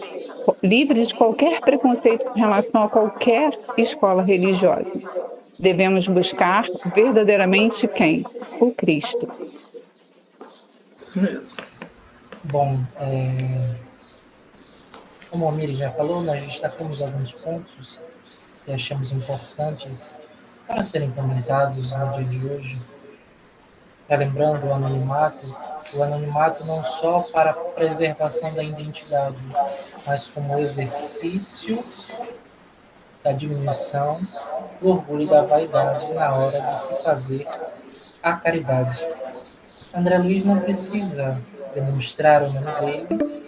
livre de qualquer preconceito com relação a qualquer escola religiosa. Devemos buscar verdadeiramente quem? O Cristo. Bom, como a Miri já falou, nós destacamos alguns pontos que achamos importantes para serem comentados no dia de hoje. Lembrando o anonimato não só para a preservação da identidade, mas como exercício da diminuição do orgulho e da vaidade na hora de se fazer a caridade. André Luiz não precisa demonstrar o nome dele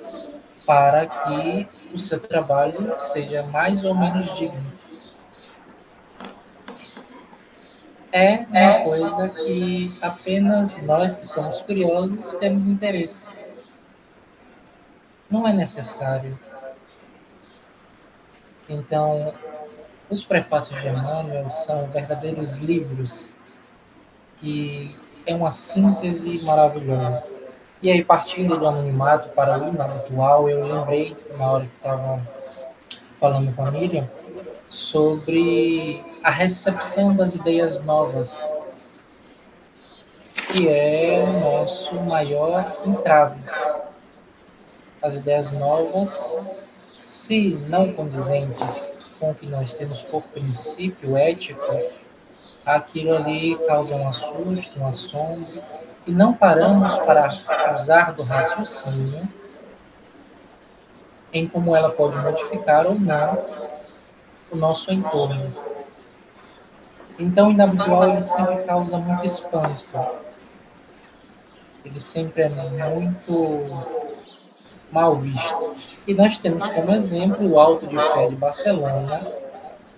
para que o seu trabalho seja mais ou menos digno. É uma coisa que apenas nós que somos curiosos temos interesse. Não é necessário. Então, os prefácios de Emmanuel são verdadeiros livros que é uma síntese maravilhosa. E aí, partindo do anonimato para o inatual, eu lembrei, na hora que estava falando com a Miriam, sobre a recepção das ideias novas, que é o nosso maior entrave. As ideias novas, se não condizentes com o que nós temos por princípio ético, aquilo ali causa um assusto, um assombro, e não paramos para usar do raciocínio em como ela pode modificar ou não o nosso entorno. Então, o inabitual, ele sempre causa muito espanto. Ele sempre é muito mal visto. E nós temos como exemplo o Auto de Fé de Barcelona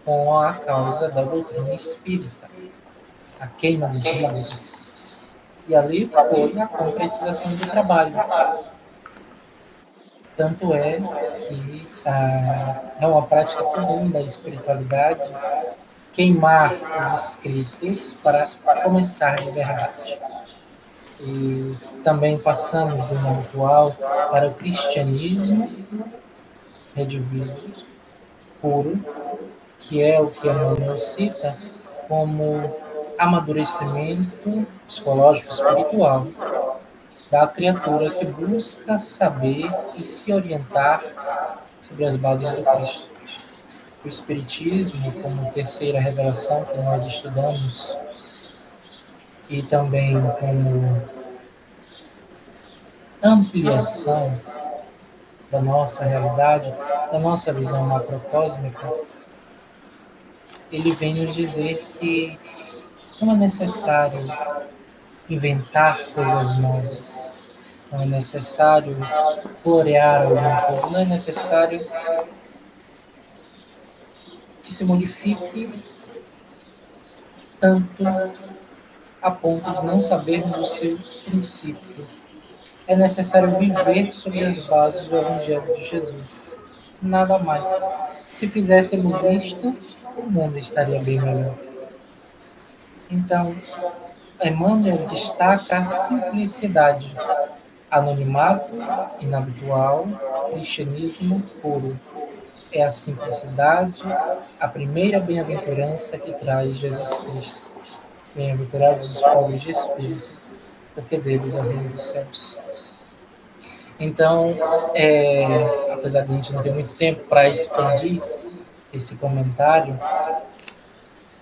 com a causa da doutrina espírita. a queima dos livros. E ali foi a concretização do trabalho. Tanto é que é uma prática comum da espiritualidade queimar os escritos para começar de verdade. E também passamos do mundo atual para o cristianismo redivivo, puro, que é o que Emmanuel cita como amadurecimento psicológico espiritual da criatura que busca saber e se orientar sobre as bases do Cristo. O Espiritismo, como terceira revelação que nós estudamos, e também como ampliação da nossa realidade, da nossa visão macrocósmica, ele vem nos dizer que não é necessário inventar coisas novas, não é necessário florear alguma coisa, não é necessário que se modifique tanto a ponto de não sabermos o seu princípio. É necessário viver sobre as bases do Evangelho de Jesus. Nada mais. Se fizéssemos isto, o mundo estaria bem melhor. Então, Emmanuel destaca a simplicidade, anonimato inabitual, cristianismo puro. É a simplicidade, a primeira bem-aventurança que traz Jesus Cristo. Bem-aventurados os pobres de espírito, porque deles é o reino dos céus. Então, apesar de a gente não ter muito tempo para expandir esse comentário,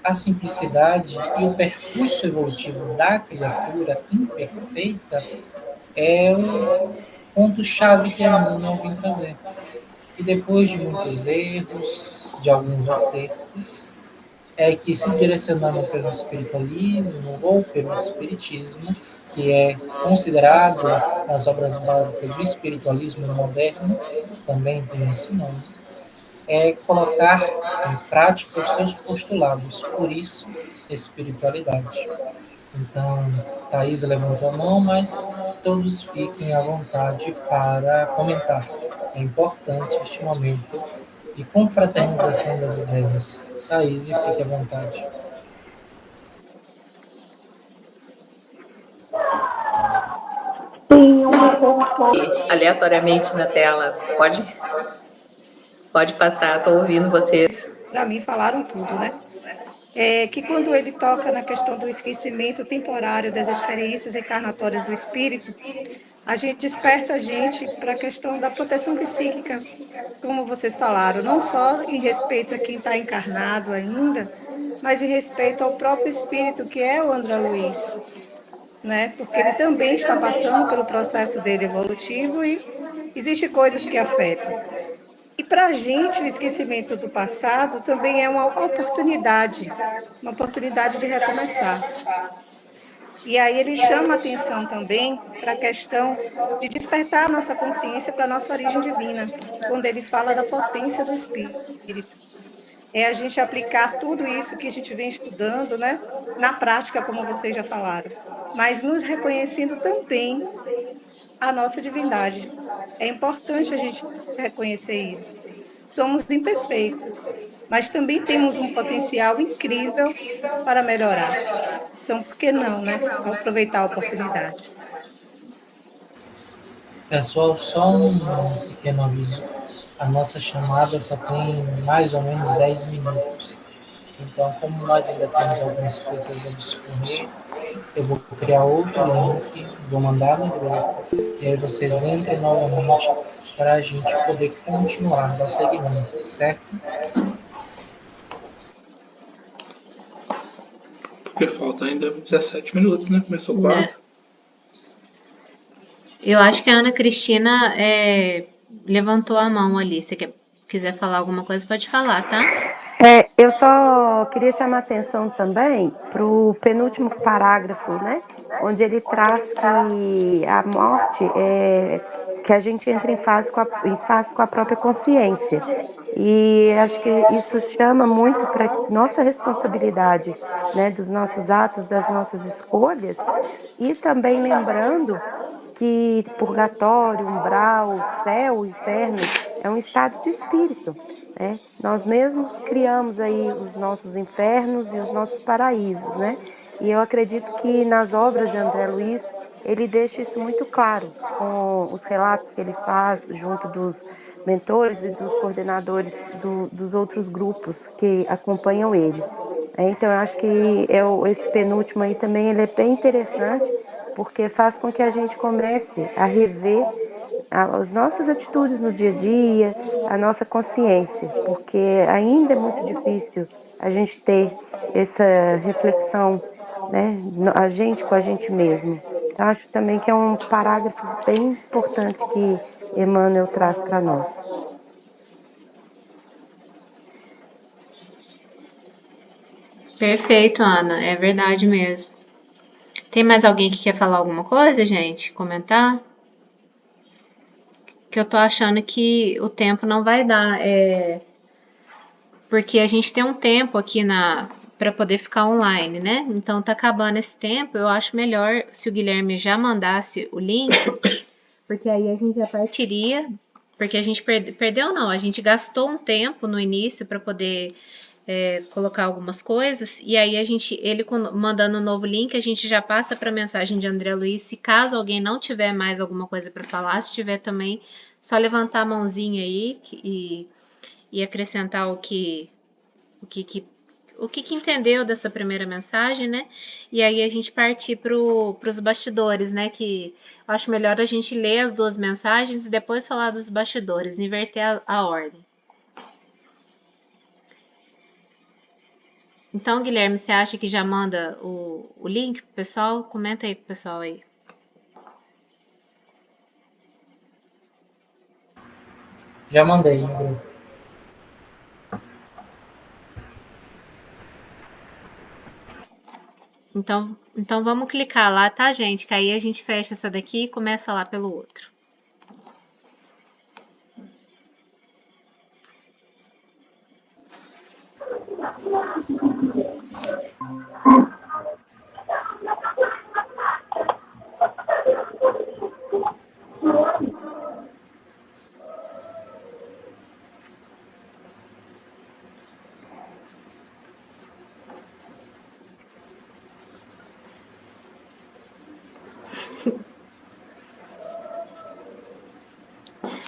a simplicidade e o percurso evolutivo da criatura imperfeita é o ponto-chave que Emmanuel vem trazer. E depois de muitos erros, de alguns acertos, é que se direcionando pelo espiritualismo ou pelo espiritismo, que é considerado nas obras básicas do espiritualismo moderno, também tem esse nome, é colocar em prática os seus postulados, por isso, espiritualidade. Então, Thaís levantou a mão, mas todos fiquem à vontade para comentar. É importante este momento de confraternização das ideias. Thaís, fique à vontade. Sim, uma ponto. Aleatoriamente na tela. Pode passar, estou ouvindo vocês. Para mim, falaram tudo, né? Que quando ele toca na questão do esquecimento temporário das experiências encarnatórias do espírito, a gente desperta a gente para a questão da proteção psíquica, como vocês falaram, não só em respeito a quem está encarnado ainda, mas em respeito ao próprio espírito, que é o André Luiz, né? Porque ele também está passando pelo processo dele evolutivo e existem coisas que afetam. E para a gente, o esquecimento do passado também é uma oportunidade de recomeçar. E aí ele chama a atenção também para a questão de despertar a nossa consciência para a nossa origem divina, quando ele fala da potência do espírito. É a gente aplicar tudo isso que a gente vem estudando, né, na prática, como vocês já falaram, mas nos reconhecendo também a nossa divindade. É importante a gente reconhecer isso. Somos imperfeitos, mas também temos um potencial incrível para melhorar. Então, por que não, né? Aproveitar a oportunidade. Pessoal, só um pequeno aviso. A nossa chamada só tem mais ou menos 10 minutos. Então, como nós ainda temos algumas coisas a discorrer, eu vou criar outro link, vou mandar no grupo, e aí vocês entrem novamente para a gente poder continuar, dar seguimento, certo? Porque falta ainda 17 minutos, né? Começou 4. Eu acho que a Ana Cristina levantou a mão ali. Se quiser falar alguma coisa, pode falar, tá? Eu só queria chamar a atenção também para o penúltimo parágrafo, né? Onde ele traz que a morte é que a gente entra em fase com a própria consciência. E acho que isso chama muito para nossa responsabilidade, né, dos nossos atos, das nossas escolhas, e também lembrando que purgatório, umbral, céu, inferno é um estado de espírito, né? Nós mesmos criamos aí os nossos infernos e os nossos paraísos, né? E eu acredito que nas obras de André Luiz ele deixa isso muito claro, com os relatos que ele faz junto dos mentores e dos coordenadores dos outros grupos que acompanham ele. Então, eu acho que esse penúltimo aí também ele é bem interessante, porque faz com que a gente comece a rever as nossas atitudes no dia a dia, a nossa consciência, porque ainda é muito difícil a gente ter essa reflexão, né, a gente com a gente mesmo. Então, acho também que é um parágrafo bem importante que Emmanuel traz para nós. Perfeito, Ana, é verdade mesmo. Tem mais alguém que quer falar alguma coisa, gente? Comentar? Que eu tô achando que o tempo não vai dar, porque a gente tem um tempo aqui para poder ficar online, né? Então tá acabando esse tempo, eu acho melhor se o Guilherme já mandasse o link, porque aí a gente já partiria, porque a gente perdeu não, a gente gastou um tempo no início para poder colocar algumas coisas, e aí ele mandando um novo link, a gente já passa para a mensagem de André Luiz. Se caso alguém não tiver mais alguma coisa para falar, se tiver também, só levantar a mãozinha aí e acrescentar o que entendeu dessa primeira mensagem, né? E aí a gente partir para os bastidores, né? Que eu acho melhor a gente ler as duas mensagens e depois falar dos bastidores, inverter a ordem. Então, Guilherme, você acha que já manda o link pro pessoal? Comenta aí pro pessoal aí. Já mandei no grupo. Então vamos clicar lá, tá, gente? Que aí a gente fecha essa daqui e começa lá pelo outro.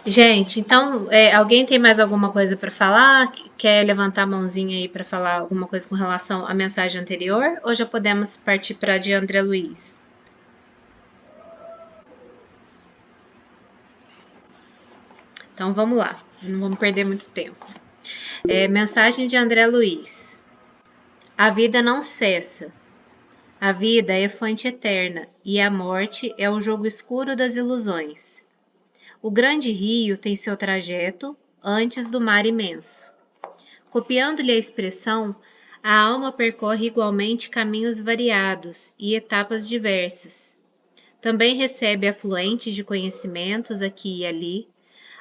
Gente, então, alguém tem mais alguma coisa para falar? Quer levantar a mãozinha aí para falar alguma coisa com relação à mensagem anterior? Ou já podemos partir para a de André Luiz? Então, vamos lá. Não vamos perder muito tempo. Mensagem de André Luiz. A vida não cessa. A vida é fonte eterna e a morte é o jogo escuro das ilusões. O grande rio tem seu trajeto antes do mar imenso. Copiando-lhe a expressão, a alma percorre igualmente caminhos variados e etapas diversas. Também recebe afluentes de conhecimentos aqui e ali,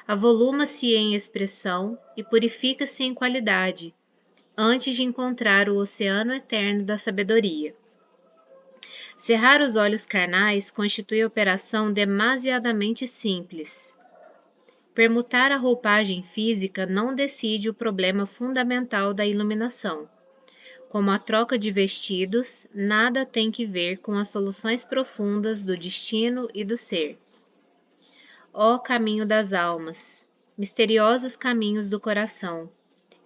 avoluma-se em expressão e purifica-se em qualidade, antes de encontrar o oceano eterno da sabedoria. Cerrar os olhos carnais constitui operação demasiadamente simples. Permutar a roupagem física não decide o problema fundamental da iluminação. Como a troca de vestidos, nada tem que ver com as soluções profundas do destino e do ser. Ó caminho das almas, misteriosos caminhos do coração,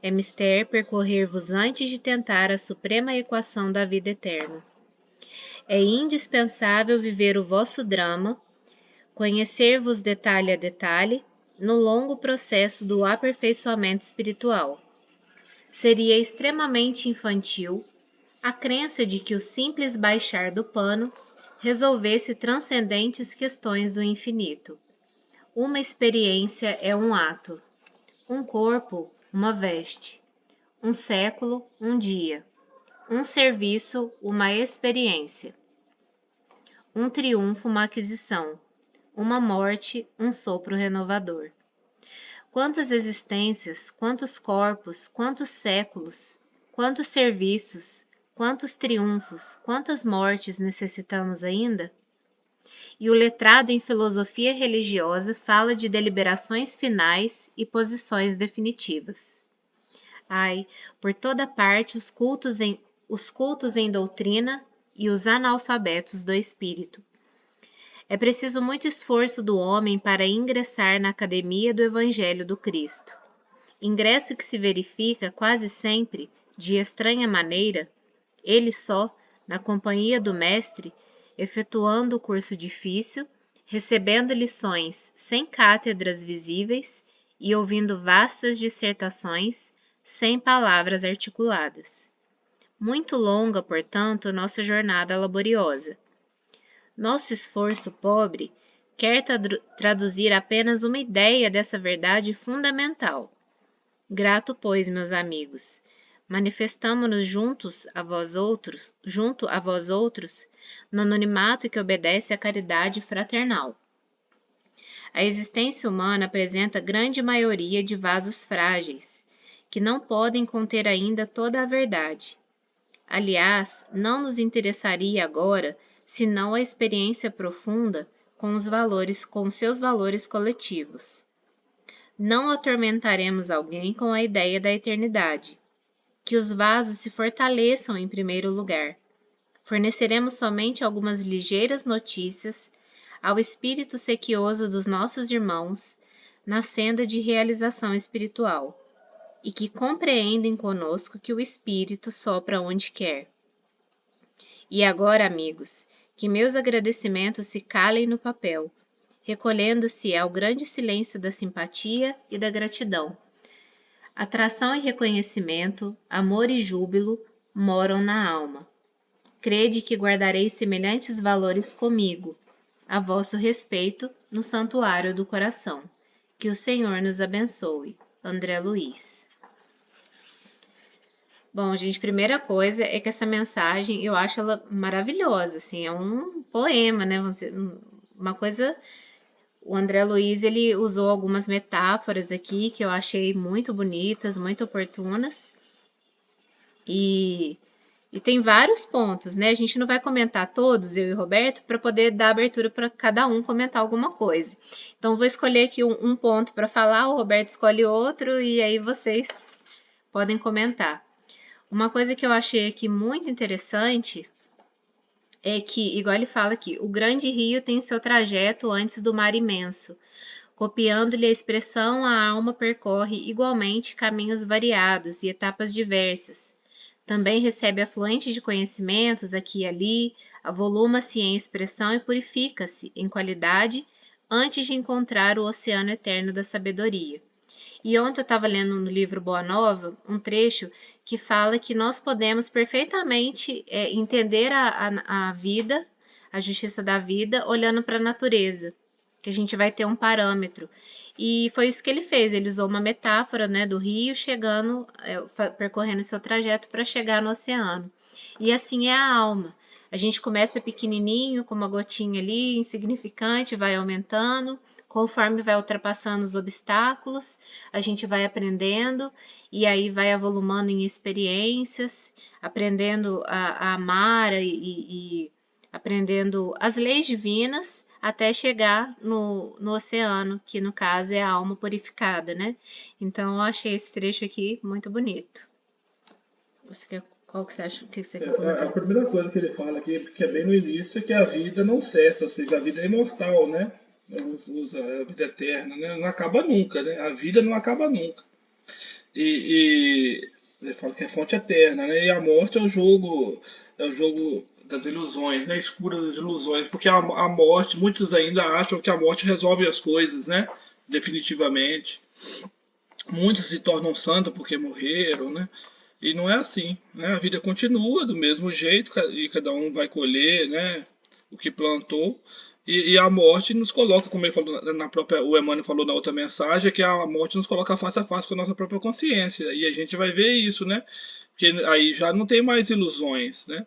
é mister percorrer-vos antes de tentar a suprema equação da vida eterna. É indispensável viver o vosso drama, conhecer-vos detalhe a detalhe, no longo processo do aperfeiçoamento espiritual. Seria extremamente infantil a crença de que o simples baixar do pano resolvesse transcendentes questões do infinito. Uma experiência é um ato, um corpo, uma veste, um século, um dia, um serviço, uma experiência, um triunfo, uma aquisição, uma morte, um sopro renovador. Quantas existências, quantos corpos, quantos séculos, quantos serviços, quantos triunfos, quantas mortes necessitamos ainda? E o letrado em filosofia religiosa fala de deliberações finais e posições definitivas. Ai, por toda parte os cultos em doutrina e os analfabetos do espírito. É preciso muito esforço do homem para ingressar na academia do Evangelho do Cristo. Ingresso que se verifica quase sempre, de estranha maneira, ele só, na companhia do mestre, efetuando o curso difícil, recebendo lições sem cátedras visíveis e ouvindo vastas dissertações sem palavras articuladas. Muito longa, portanto, nossa jornada laboriosa. Nosso esforço pobre quer traduzir apenas uma ideia dessa verdade fundamental. Grato, pois, meus amigos, manifestamo-nos junto a vós outros, no anonimato que obedece à caridade fraternal. A existência humana apresenta grande maioria de vasos frágeis, que não podem conter ainda toda a verdade. Aliás, não nos interessaria agora senão a experiência profunda com seus valores coletivos. Não atormentaremos alguém com a ideia da eternidade. Que os vasos se fortaleçam em primeiro lugar. Forneceremos somente algumas ligeiras notícias ao espírito sequioso dos nossos irmãos na senda de realização espiritual, e que compreendem conosco que o espírito sopra onde quer. E agora, amigos, que meus agradecimentos se calem no papel, recolhendo-se ao grande silêncio da simpatia e da gratidão. Atração e reconhecimento, amor e júbilo moram na alma. Crede que guardareis semelhantes valores comigo, a vosso respeito, no santuário do coração. Que o Senhor nos abençoe. André Luiz. Bom, gente, primeira coisa é que essa mensagem, eu acho ela maravilhosa, assim, é um poema, né? Uma coisa... O André Luiz, ele usou algumas metáforas aqui que eu achei muito bonitas, muito oportunas. E tem vários pontos, né? A gente não vai comentar todos, eu e o Roberto, para poder dar abertura para cada um comentar alguma coisa. Então, vou escolher aqui um ponto para falar, o Roberto escolhe outro e aí vocês podem comentar. Uma coisa que eu achei aqui muito interessante é que, igual ele fala aqui, o grande rio tem seu trajeto antes do mar imenso. Copiando-lhe a expressão, a alma percorre igualmente caminhos variados e etapas diversas. Também recebe afluentes de conhecimentos aqui e ali, avoluma-se em expressão e purifica-se em qualidade antes de encontrar o oceano eterno da sabedoria. E ontem eu estava lendo no livro Boa Nova um trecho que fala que nós podemos perfeitamente entender a vida, a justiça da vida, olhando para a natureza, que a gente vai ter um parâmetro. E foi isso que ele fez, ele usou uma metáfora, né, do rio chegando, percorrendo seu trajeto para chegar no oceano. E assim é a alma. A gente começa pequenininho, com uma gotinha ali, insignificante, vai aumentando. Conforme vai ultrapassando os obstáculos, a gente vai aprendendo e aí vai avolumando em experiências, aprendendo a amar e aprendendo as leis divinas até chegar no oceano, que no caso é a alma purificada, né? Então eu achei esse trecho aqui muito bonito. Qual que você acha? O que você quer comentar? A primeira coisa que ele fala aqui, que é bem no início, é que a vida não cessa, ou seja, a vida é imortal, né? Usa a vida eterna, né? Não acaba nunca, né? A vida não acaba nunca. E ele fala que é fonte eterna, né? E a morte é o jogo das ilusões, né? Escura das ilusões, porque a morte, muitos ainda acham que a morte resolve as coisas, né? Definitivamente. Muitos se tornam santos porque morreram, né? E não é assim, né? A vida continua do mesmo jeito e cada um vai colher, né? O que plantou. E a morte nos coloca, como ele falou o Emmanuel falou na outra mensagem, que a morte nos coloca face a face com a nossa própria consciência. E a gente vai ver isso, né? Porque aí já não tem mais ilusões, né?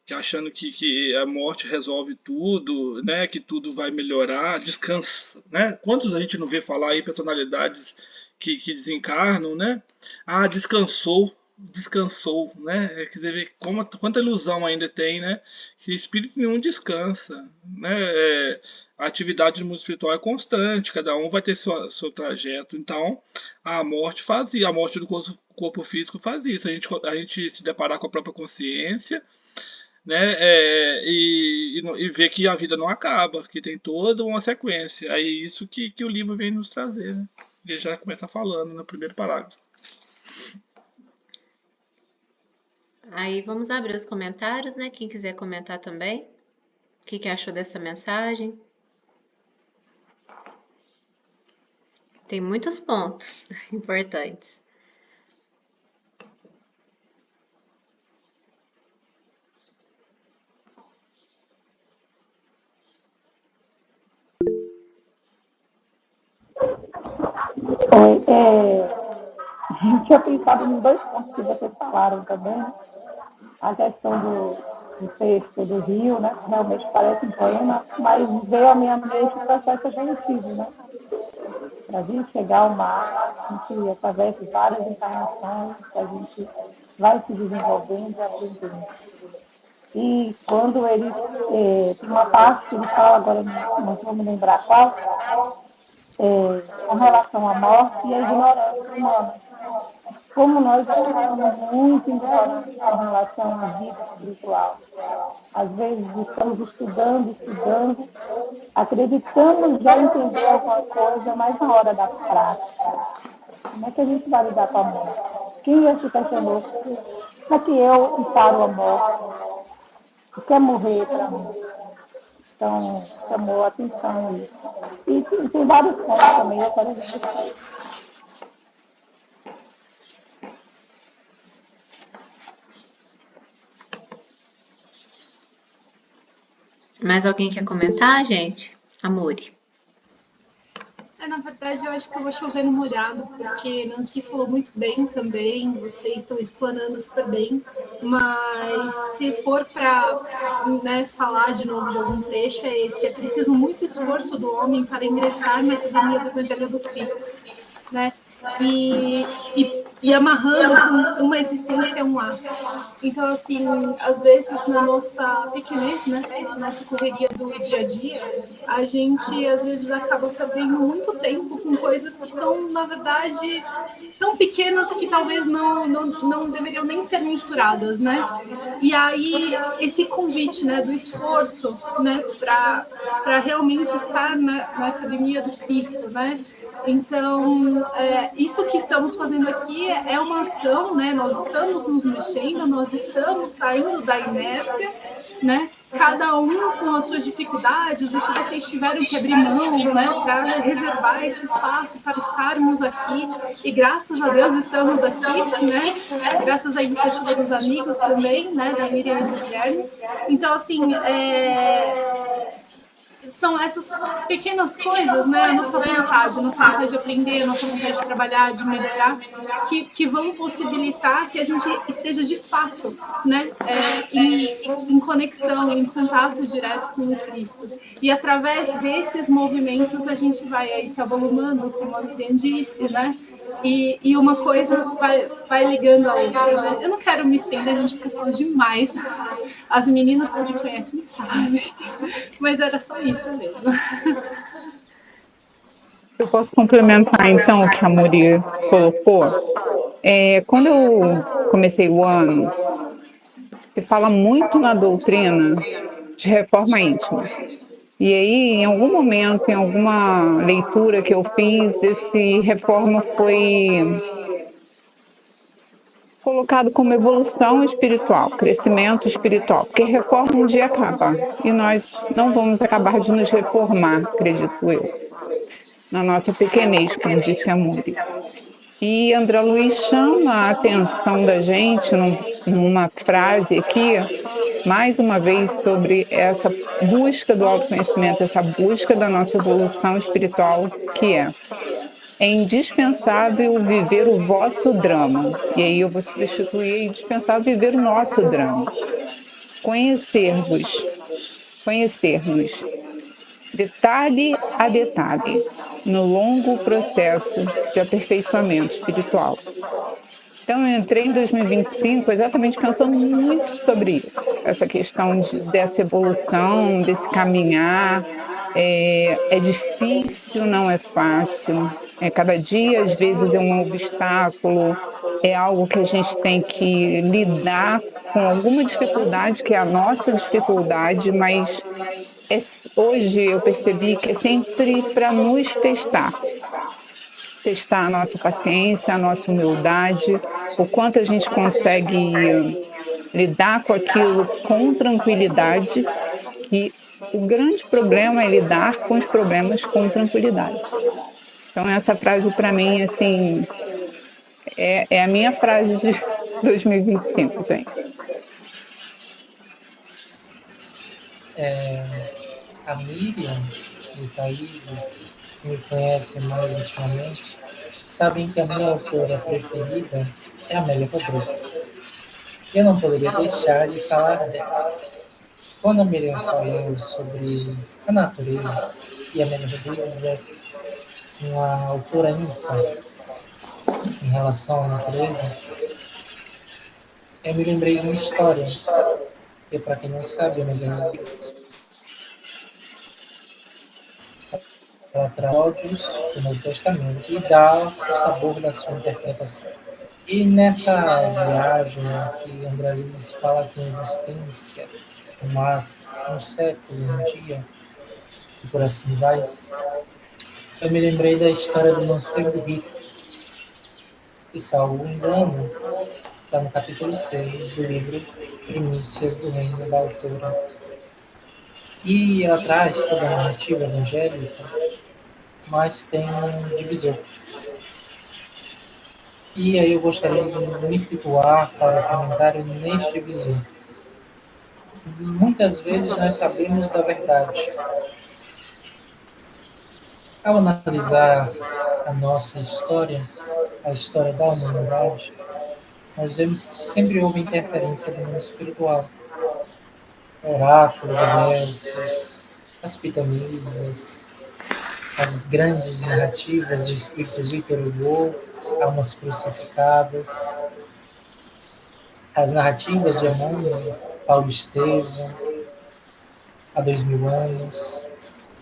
Que achando que a morte resolve tudo, né? Que tudo vai melhorar, descansa, né? Quantos a gente não vê falar aí personalidades que desencarnam, né? Ah, descansou, né? Quer dizer, quanta ilusão ainda tem, né? Que espírito nenhum descansa, né? A atividade do mundo espiritual é constante, cada um vai ter seu trajeto. Então, a morte a morte do corpo físico faz isso. A gente se deparar com a própria consciência, né? E ver que a vida não acaba, que tem toda uma sequência. É isso que o livro vem nos trazer, né? Ele já começa falando no primeiro parágrafo. Aí vamos abrir os comentários, né? Quem quiser comentar também. O que achou dessa mensagem? Tem muitos pontos importantes. Eu tinha pensado em 2 pontos que vocês falaram também, né? A questão do texto do Rio, né? Que realmente parece um poema, mas veio à minha mente o processo evolutivo, né? Para a gente chegar ao mar, que através de várias encarnações, a gente vai se desenvolvendo e aprendendo. E quando ele tem uma parte que ele fala, agora não vou me lembrar qual, com relação à morte e à ignorância humana. Como nós somos muito ignorantes com relação à vida espiritual. Às vezes estamos estudando, acreditamos já entender alguma coisa, mas na hora da prática, como é que a gente vai lidar com a morte? Quem já se questionou? Como é que eu encaro a morte? O que é morrer para mim? Então, chamou a atenção isso. E tem vários pontos também, eu quero ver. Mais alguém quer comentar, gente? Amore. Na verdade, eu acho que eu vou chover no molhado, porque Nancy falou muito bem também, vocês estão explanando super bem, mas se for para falar de novo de algum trecho, é esse: é preciso muito esforço do homem para ingressar na academia do Evangelho do Cristo, né? E amarrando com uma existência um ato. Então, assim, às vezes na nossa pequenez, né, na nossa correria do dia a dia, a gente às vezes acaba perdendo muito tempo com coisas que são, na verdade, tão pequenas que talvez não deveriam nem ser mensuradas, né? E aí esse convite, né, do esforço, né, para realmente estar na academia do Cristo, né? Então, isso que estamos fazendo aqui é uma ação, né? Nós estamos nos mexendo, nós estamos saindo da inércia, né? Cada um com as suas dificuldades, e que vocês tiveram que abrir mão, né? Para reservar esse espaço para estarmos aqui. E graças a Deus estamos aqui, né? Graças à iniciativa dos amigos também, né? Da Miriam e do Guilherme. Então, assim, são essas pequenas coisas, né? A nossa vontade de aprender, a nossa vontade de trabalhar, de melhorar, que vão possibilitar que a gente esteja de fato, né? Em conexão, em contato direto com o Cristo. E através desses movimentos a gente vai aí se avolumando, como a Miriam disse, né? E uma coisa vai ligando a outra, né? Eu não quero me estender, a gente fica falando demais. As meninas que me conhecem sabem. Mas era só isso mesmo. Eu posso complementar, então, o que a Muri colocou? Quando eu comecei o ano, se fala muito na doutrina de reforma íntima. E aí, em algum momento, em alguma leitura que eu fiz, esse reforma foi colocado como evolução espiritual, crescimento espiritual, porque reforma um dia acaba, e nós não vamos acabar de nos reformar, acredito eu, na nossa pequenez, como disse a Muri. E André Luiz chama a atenção da gente numa frase aqui, mais uma vez, sobre essa busca do autoconhecimento, essa busca da nossa evolução espiritual, que é indispensável viver o vosso drama. E aí eu vou substituir indispensável viver o nosso drama. Conhecer-nos, detalhe a detalhe, no longo processo de aperfeiçoamento espiritual. Então, eu entrei em 2025 exatamente pensando muito sobre isso, essa questão dessa evolução, desse caminhar. É difícil, não é fácil. Cada dia, às vezes, é um obstáculo, é algo que a gente tem que lidar com alguma dificuldade, que é a nossa dificuldade, mas hoje eu percebi que é sempre para nos testar a nossa paciência, a nossa humildade, o quanto a gente consegue lidar com aquilo com tranquilidade, que o grande problema é lidar com os problemas com tranquilidade. Então essa frase para mim, assim, é a minha frase de 2025, gente. A Miriam e o Thaís, que me conhecem mais intimamente, sabem que a minha autora preferida é Amélia Rodrigues. Eu não poderia deixar de falar dela. Quando a Miriam falou sobre a natureza, e a Amélia Rodrigues é uma autora ímpar em relação à natureza, eu me lembrei de uma história. E para quem não sabe, a Amélia Rodrigues ela traz ódios do Novo Testamento e dá o sabor da sua interpretação. E nessa viagem que André Luiz fala que a existência, um século, um dia, e por assim vai, eu me lembrei da história do mancebo rico, e salvo engano, está no capítulo 6 do livro Primícias do Reino da autora. E ela traz toda a narrativa evangélica, mas tem um divisor. E aí eu gostaria de me situar para o comentário neste divisor. Muitas vezes nós sabemos da verdade. Ao analisar a nossa história, a história da humanidade, nós vemos que sempre houve interferência do mundo espiritual. Oráculo de Delfos, as pitamisas, as grandes narrativas do espírito Victor Hugo, almas crucificadas, as narrativas de Emmanuel, Paulo Estevam, há 2000 anos,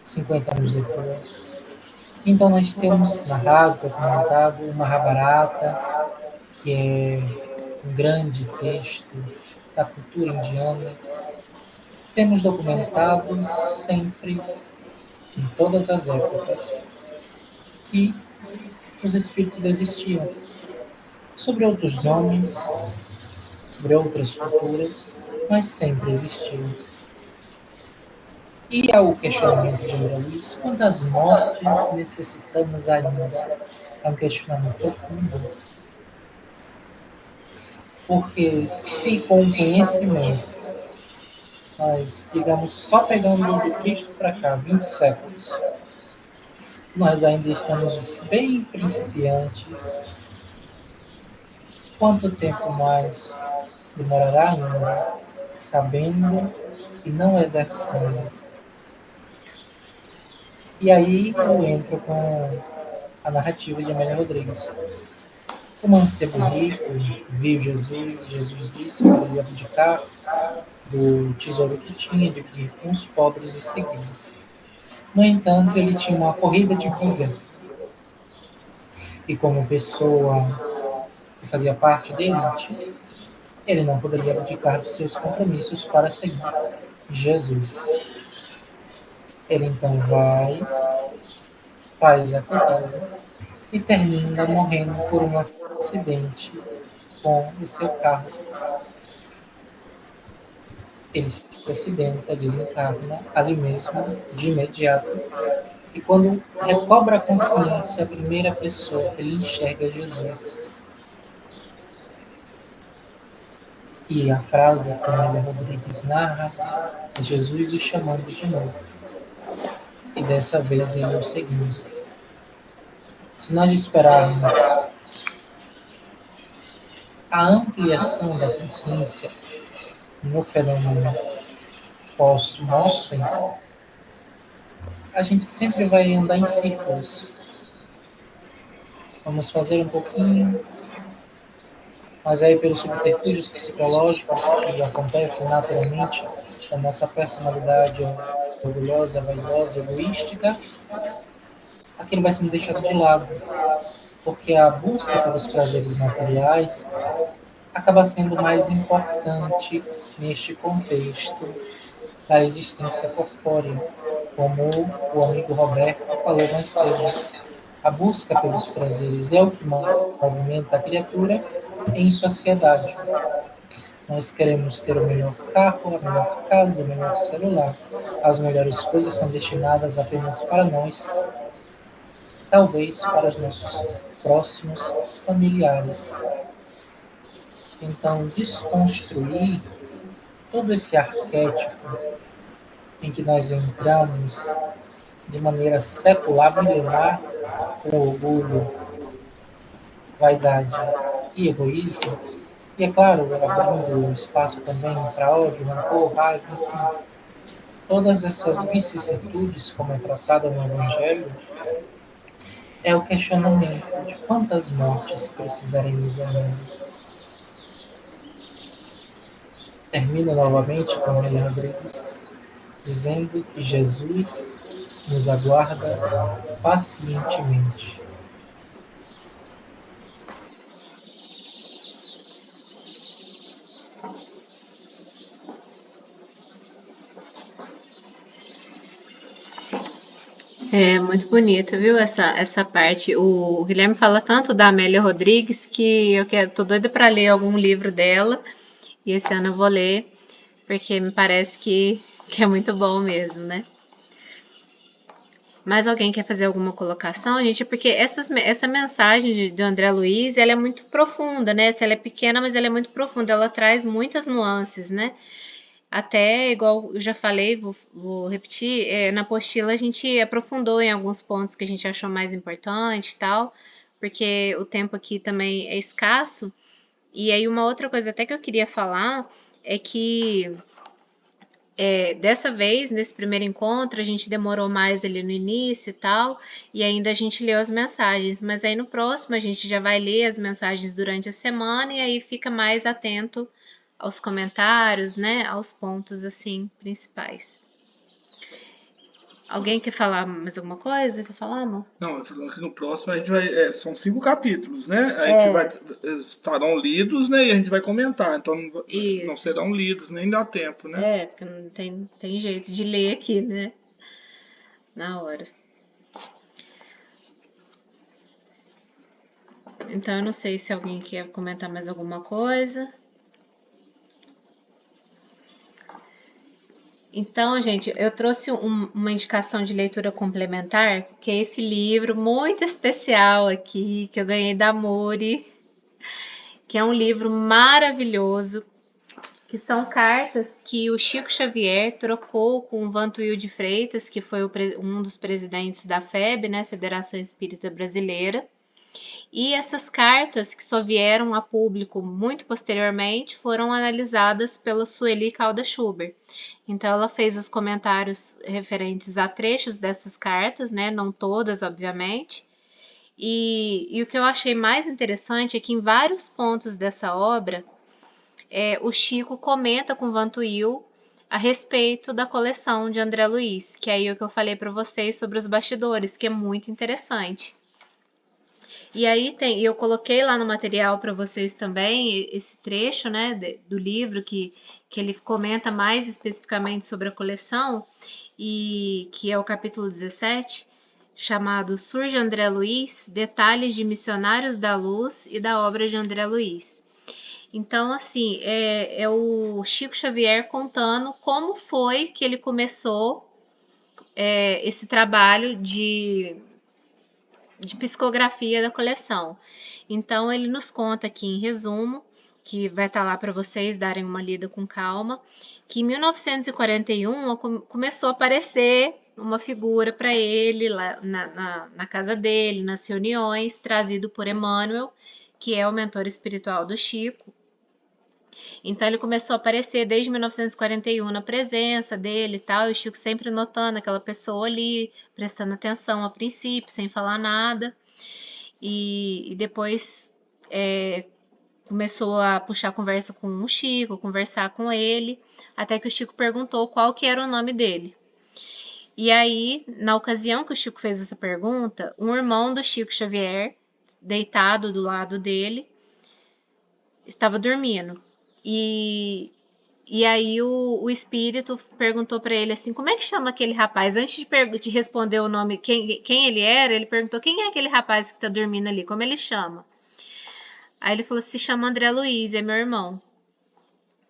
50 anos depois. Então nós temos narrado, documentado o Mahabharata, que é um grande texto da cultura indiana. Temos documentado sempre, em todas as épocas, que os espíritos existiam, sobre outros nomes, sobre outras culturas, mas sempre existiam. E ao questionamento de André Luiz, quantas mortes necessitamos ainda? É um questionamento profundo. Porque se com o conhecimento, nós, digamos, só pegando do Cristo para cá, 20 séculos, nós ainda estamos bem principiantes. Quanto tempo mais demorará ainda, sabendo e não exercendo? E aí eu entro com a narrativa de Amélia Rodrigues. O mancebo rico viu Jesus, Jesus disse que ele ia abdicar do tesouro que tinha, de ir com os pobres e seguir. No entanto, ele tinha uma corrida de briga. E como pessoa que fazia parte da elite, ele não poderia abdicar dos seus compromissos para seguir Jesus. Ele então faz a corrida e termina morrendo por um acidente com o seu carro. Ele se acidenta, desencarna ali mesmo, de imediato, e quando recobra a consciência, a primeira pessoa que ele enxerga é Jesus. E a frase que Amélia Rodrigues narra é Jesus o chamando de novo. E dessa vez ele é o seguinte: se nós esperarmos a ampliação da consciência no fenômeno pós-mortem, a gente sempre vai andar em círculos. Vamos fazer um pouquinho, mas aí pelos subterfúgios psicológicos que acontecem naturalmente da nossa personalidade orgulhosa, vaidosa, egoística, aquilo vai sendo deixado de lado, porque a busca pelos prazeres materiais acaba sendo mais importante neste contexto da existência corpórea, como o amigo Roberto falou mais cedo. A busca pelos prazeres é o que movimenta a criatura em sociedade. Nós queremos ter o melhor carro, a melhor casa, o melhor celular. As melhores coisas são destinadas apenas para nós, talvez para os nossos próximos familiares. Então, desconstruir todo esse arquétipo em que nós entramos de maneira secular, milenar, com orgulho, vaidade e egoísmo, e é claro, abrindo espaço também para ódio, rancor, raiva, enfim, todas essas vicissitudes, como é tratada no Evangelho, é o questionamento de quantas mortes precisaremos ainda. Termino novamente com Amélia Rodrigues, dizendo que Jesus nos aguarda pacientemente. É muito bonito, viu, essa parte. O Guilherme fala tanto da Amélia Rodrigues que tô doida para ler algum livro dela. E esse ano eu vou ler, porque me parece que é muito bom mesmo, né? Mais alguém quer fazer alguma colocação, gente? Porque essa mensagem do André Luiz, ela é muito profunda, né? Ela é pequena, mas ela é muito profunda. Ela traz muitas nuances, né? Até, igual eu já falei, vou repetir, na apostila a gente aprofundou em alguns pontos que a gente achou mais importante e tal, porque o tempo aqui também é escasso. E aí uma outra coisa até que eu queria falar é que dessa vez, nesse primeiro encontro, a gente demorou mais ali no início e tal, e ainda a gente leu as mensagens, mas aí no próximo a gente já vai ler as mensagens durante a semana e aí fica mais atento aos comentários, né, aos pontos assim principais. Alguém quer falar mais alguma coisa? Quer falar, amor? Não, falando que no próximo a gente vai. São 5 capítulos, né? A gente vai. Estarão lidos, né? E a gente vai comentar. Então não serão lidos, nem dá tempo, né? Porque não tem jeito de ler aqui, né? Na hora. Então eu não sei se alguém quer comentar mais alguma coisa. Então, gente, eu trouxe uma indicação de leitura complementar, que é esse livro muito especial aqui, que eu ganhei da Mori, que é um livro maravilhoso, que são cartas que o Chico Xavier trocou com o Vantuil de Freitas, que foi um dos presidentes da FEB, né, Federação Espírita Brasileira. E essas cartas, que só vieram a público muito posteriormente, foram analisadas pela Sueli Calda Schubert. Então, ela fez os comentários referentes a trechos dessas cartas, né? Não todas, obviamente. E o que eu achei mais interessante é que em vários pontos dessa obra, o Chico comenta com Vantuil a respeito da coleção de André Luiz, que é aí o que eu falei para vocês sobre os bastidores, que é muito interessante. E aí eu coloquei lá no material para vocês também esse trecho, né, do livro que ele comenta mais especificamente sobre a coleção, e que é o capítulo 17, chamado Surge André Luiz, Detalhes de Missionários da Luz e da obra de André Luiz. Então, assim, é o Chico Xavier contando como foi que ele começou esse trabalho de psicografia da coleção. Então, ele nos conta aqui em resumo, que vai estar lá para vocês darem uma lida com calma, que em 1941 começou a aparecer uma figura para ele lá na casa dele, nas reuniões, trazido por Emmanuel, que é o mentor espiritual do Chico. Então, ele começou a aparecer desde 1941 na presença dele e tal, e o Chico sempre notando aquela pessoa ali, prestando atenção a princípio, sem falar nada. e depois começou a puxar conversa com o Chico, conversar com ele, até que o Chico perguntou qual que era o nome dele. E aí, na ocasião que o Chico fez essa pergunta, um irmão do Chico Xavier, deitado do lado dele, estava dormindo. E aí o espírito perguntou para ele assim, como é que chama aquele rapaz? Antes de responder o nome, quem ele era, ele perguntou, quem é aquele rapaz que está dormindo ali? Como ele chama? Aí ele falou, se chama André Luiz, é meu irmão.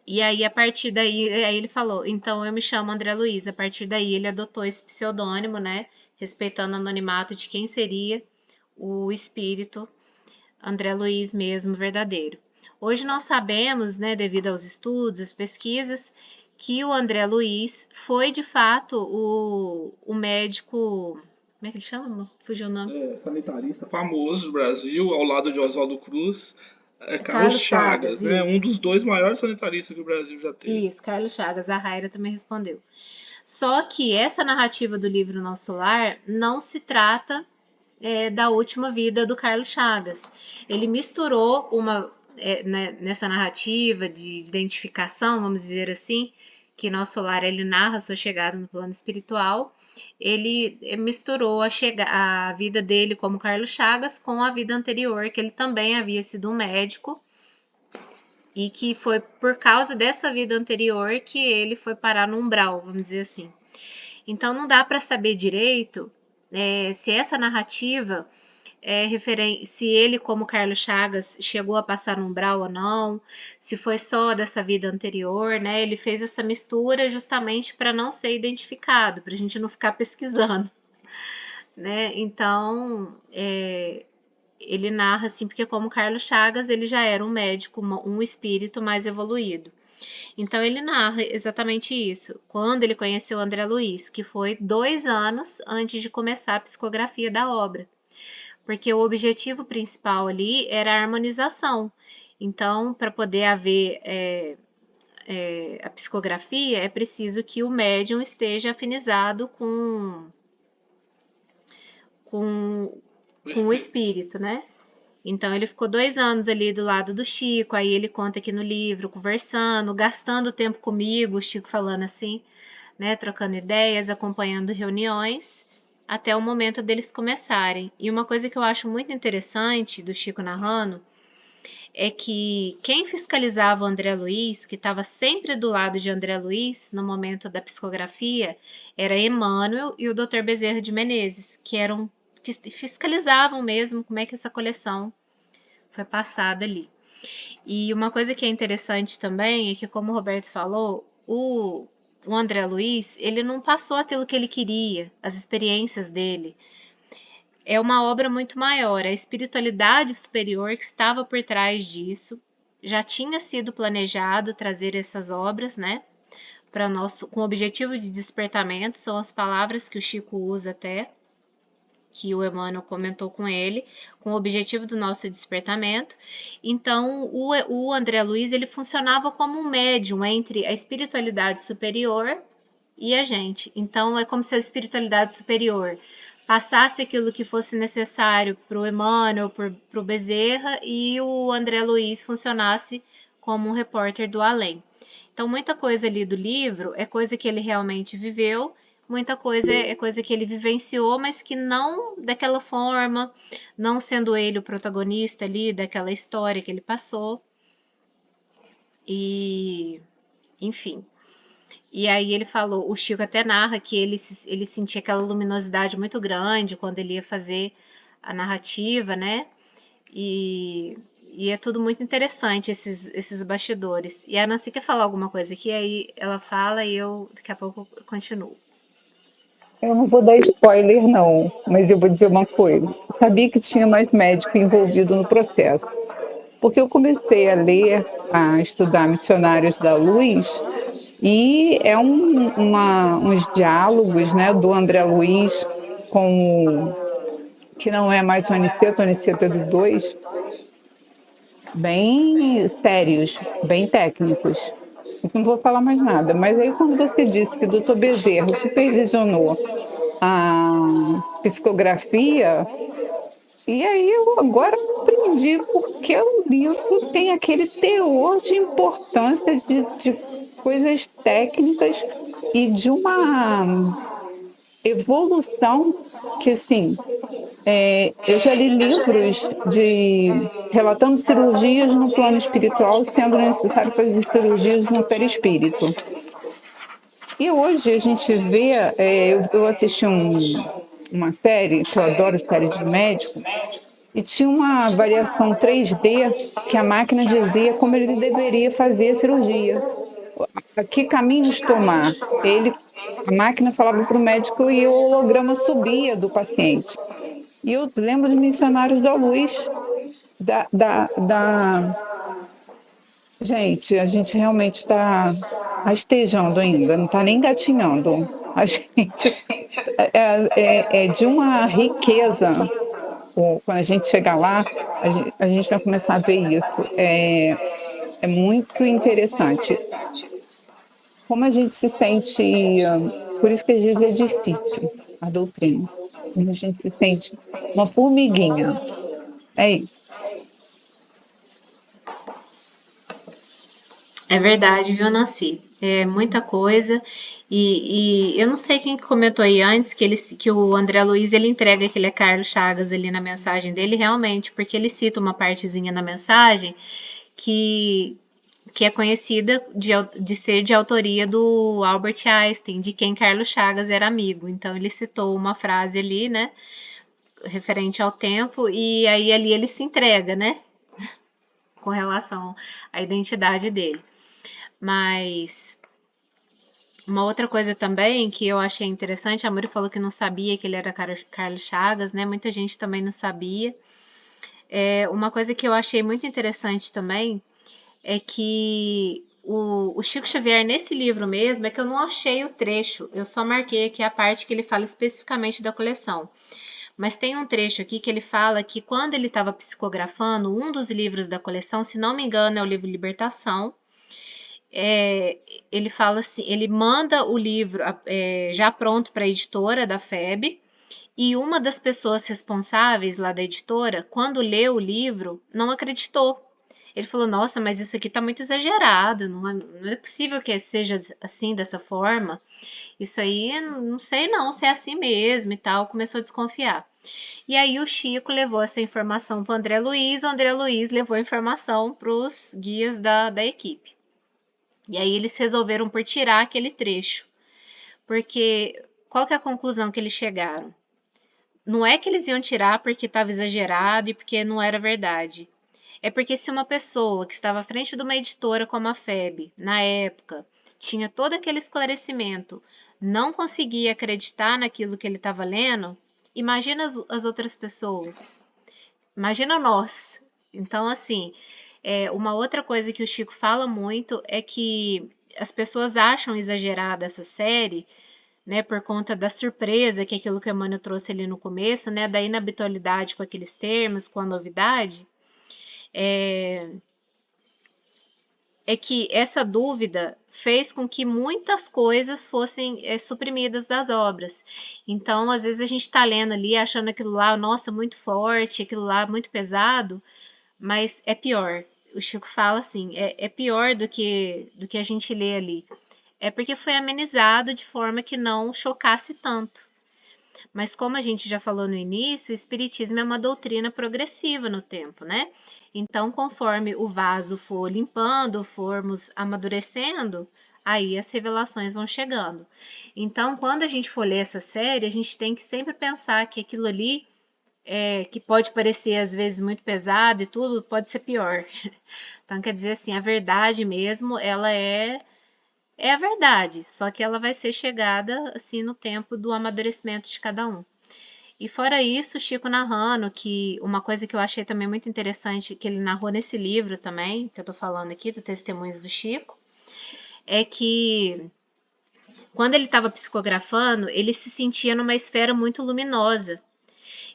E aí, a partir daí, aí ele falou, então eu me chamo André Luiz. A partir daí, ele adotou esse pseudônimo, né? Respeitando o anonimato de quem seria o espírito André Luiz mesmo, verdadeiro. Hoje nós sabemos, né, devido aos estudos, às pesquisas, que o André Luiz foi, de fato, o médico... Como é que ele chama? Fugiu o nome. Sanitarista famoso do Brasil, ao lado de Oswaldo Cruz. Carlos Chagas, né? Um dos 2 maiores sanitaristas que o Brasil já teve. Isso, Carlos Chagas. A Raira também respondeu. Só que essa narrativa do livro Nosso Lar não se trata da última vida do Carlos Chagas. Ele misturou nessa narrativa de identificação, vamos dizer assim, que Nosso Lar ele narra a sua chegada no plano espiritual. Ele misturou a vida dele como Carlos Chagas com a vida anterior, que ele também havia sido um médico, e que foi por causa dessa vida anterior que ele foi parar no umbral, vamos dizer assim. Então não dá para saber direito se essa narrativa se ele, como Carlos Chagas, chegou a passar no umbral ou não, se foi só dessa vida anterior, né? Ele fez essa mistura justamente para não ser identificado, para a gente não ficar pesquisando, né? Então, ele narra assim, porque como Carlos Chagas, ele já era um médico, um espírito mais evoluído. Então, ele narra exatamente isso, quando ele conheceu André Luiz, que foi 2 anos antes de começar a psicografia da obra. Porque o objetivo principal ali era a harmonização. Então, para poder haver a psicografia, é preciso que o médium esteja afinizado com o espírito, né? Então, ele ficou 2 anos ali do lado do Chico, aí ele conta aqui no livro, conversando, gastando tempo comigo, o Chico falando assim, né? Trocando ideias, acompanhando reuniões, até o momento deles começarem. E uma coisa que eu acho muito interessante do Chico narrando é que quem fiscalizava o André Luiz, que estava sempre do lado de André Luiz no momento da psicografia, era Emmanuel e o Dr. Bezerra de Menezes, que fiscalizavam mesmo como é que essa coleção foi passada ali. E uma coisa que é interessante também é que, como o Roberto falou, o André Luiz, ele não passou aquilo que ele queria, as experiências dele. É uma obra muito maior, a espiritualidade superior que estava por trás disso. Já tinha sido planejado trazer essas obras, né, para com o objetivo de despertamento, são as palavras que o Chico usa até, que o Emmanuel comentou com ele, com o objetivo do nosso despertamento. Então, o André Luiz, ele funcionava como um médium entre a espiritualidade superior e a gente. Então, é como se a espiritualidade superior passasse aquilo que fosse necessário para o Emmanuel, para o Bezerra, e o André Luiz funcionasse como um repórter do além. Então, muita coisa ali do livro é coisa que ele realmente viveu, muita coisa é coisa que ele vivenciou, mas que não daquela forma, não sendo ele o protagonista ali daquela história que ele passou. E, enfim. E aí ele falou, o Chico até narra que ele sentia aquela luminosidade muito grande quando ele ia fazer a narrativa, né? E é tudo muito interessante, esses bastidores. E a Nancy quer falar alguma coisa aqui, aí ela fala e eu daqui a pouco eu continuo. Eu não vou dar spoiler, não, mas eu vou dizer uma coisa. Sabia que tinha mais médico envolvido no processo. Porque eu comecei a ler, a estudar Missionários da Luz, e é uns diálogos, né, do André Luiz com que não é mais o Aniceto é do 2, bem sérios, bem técnicos. Não vou falar mais nada, mas aí quando você disse que o Dr. Bezerra supervisionou a psicografia, E aí eu agora aprendi porque o livro tem aquele teor de importância de coisas técnicas e de uma evolução que, assim, eu já li livros relatando cirurgias no plano espiritual, sendo necessário fazer cirurgias no perispírito. E hoje a gente vê, eu assisti uma série, que eu adoro séries de médico, e tinha uma variação 3D que a máquina dizia como ele deveria fazer a cirurgia. A que caminhos tomar? A máquina falava para o médico e o holograma subia do paciente. E eu lembro dos missionários da luz, Gente, a gente realmente está rastejando ainda, não está nem gatinhando. A gente é de uma riqueza. Quando a gente chegar lá, a gente vai começar a ver isso. É muito interessante. Como a gente se sente, por isso que às vezes é difícil a doutrina. A gente se sente uma formiguinha. É isso. É verdade, viu, Nancy? É muita coisa. E eu não sei quem que comentou aí antes que o André Luiz ele entrega que ele é Carlos Chagas ali na mensagem dele, realmente, porque ele cita uma partezinha na mensagem que é conhecida de ser de autoria do Albert Einstein, de quem Carlos Chagas era amigo. Então ele citou uma frase ali, né, referente ao tempo, e aí ali ele se entrega, né, com relação à identidade dele. Mas uma outra coisa também que eu achei interessante, a Muri falou que não sabia que ele era Carlos Chagas, né? Muita gente também não sabia. Uma coisa que eu achei muito interessante também é que o Chico Xavier, nesse livro mesmo, é que eu não achei o trecho, eu só marquei aqui a parte que ele fala especificamente da coleção. Mas tem um trecho aqui que ele fala que quando ele estava psicografando um dos livros da coleção, se não me engano é o livro Libertação, ele fala assim, ele manda o livro já pronto para a editora da FEB, e uma das pessoas responsáveis lá da editora, quando leu o livro, não acreditou. Ele falou, nossa, mas isso aqui está muito exagerado, não é possível que seja assim, dessa forma. Isso aí, não sei não se é assim mesmo e tal, começou a desconfiar. E aí o Chico levou essa informação para o André Luiz levou a informação para os guias da equipe. E aí eles resolveram por tirar aquele trecho. Porque qual que é a conclusão que eles chegaram? Não é que eles iam tirar porque estava exagerado e porque não era verdade. É porque se uma pessoa que estava à frente de uma editora como a FEB, na época, tinha todo aquele esclarecimento, não conseguia acreditar naquilo que ele estava lendo, imagina as outras pessoas. Imagina nós. Então, assim, uma outra coisa que o Chico fala muito é que as pessoas acham exagerada essa série, né, por conta da surpresa, que é aquilo que o Emmanuel trouxe ali no começo, né, da inabitualidade com aqueles termos, com a novidade, que essa dúvida fez com que muitas coisas fossem suprimidas das obras. Então, às vezes a gente está lendo ali, achando aquilo lá, nossa, muito forte, aquilo lá muito pesado, mas é pior. O Chico fala assim, é pior do que a gente lê ali. É porque foi amenizado de forma que não chocasse tanto. Mas como a gente já falou no início, o Espiritismo é uma doutrina progressiva no tempo, né? Então, conforme o vaso for limpando, formos amadurecendo, aí as revelações vão chegando. Então, quando a gente for ler essa série, a gente tem que sempre pensar que aquilo ali, que pode parecer às vezes muito pesado e tudo, pode ser pior. Então, quer dizer assim, a verdade mesmo, ela é a verdade, só que ela vai ser chegada assim no tempo do amadurecimento de cada um. E fora isso, Chico narrando, que uma coisa que eu achei também muito interessante, que ele narrou nesse livro também, que eu tô falando aqui, do Testemunhos do Chico, é que quando ele estava psicografando, ele se sentia numa esfera muito luminosa.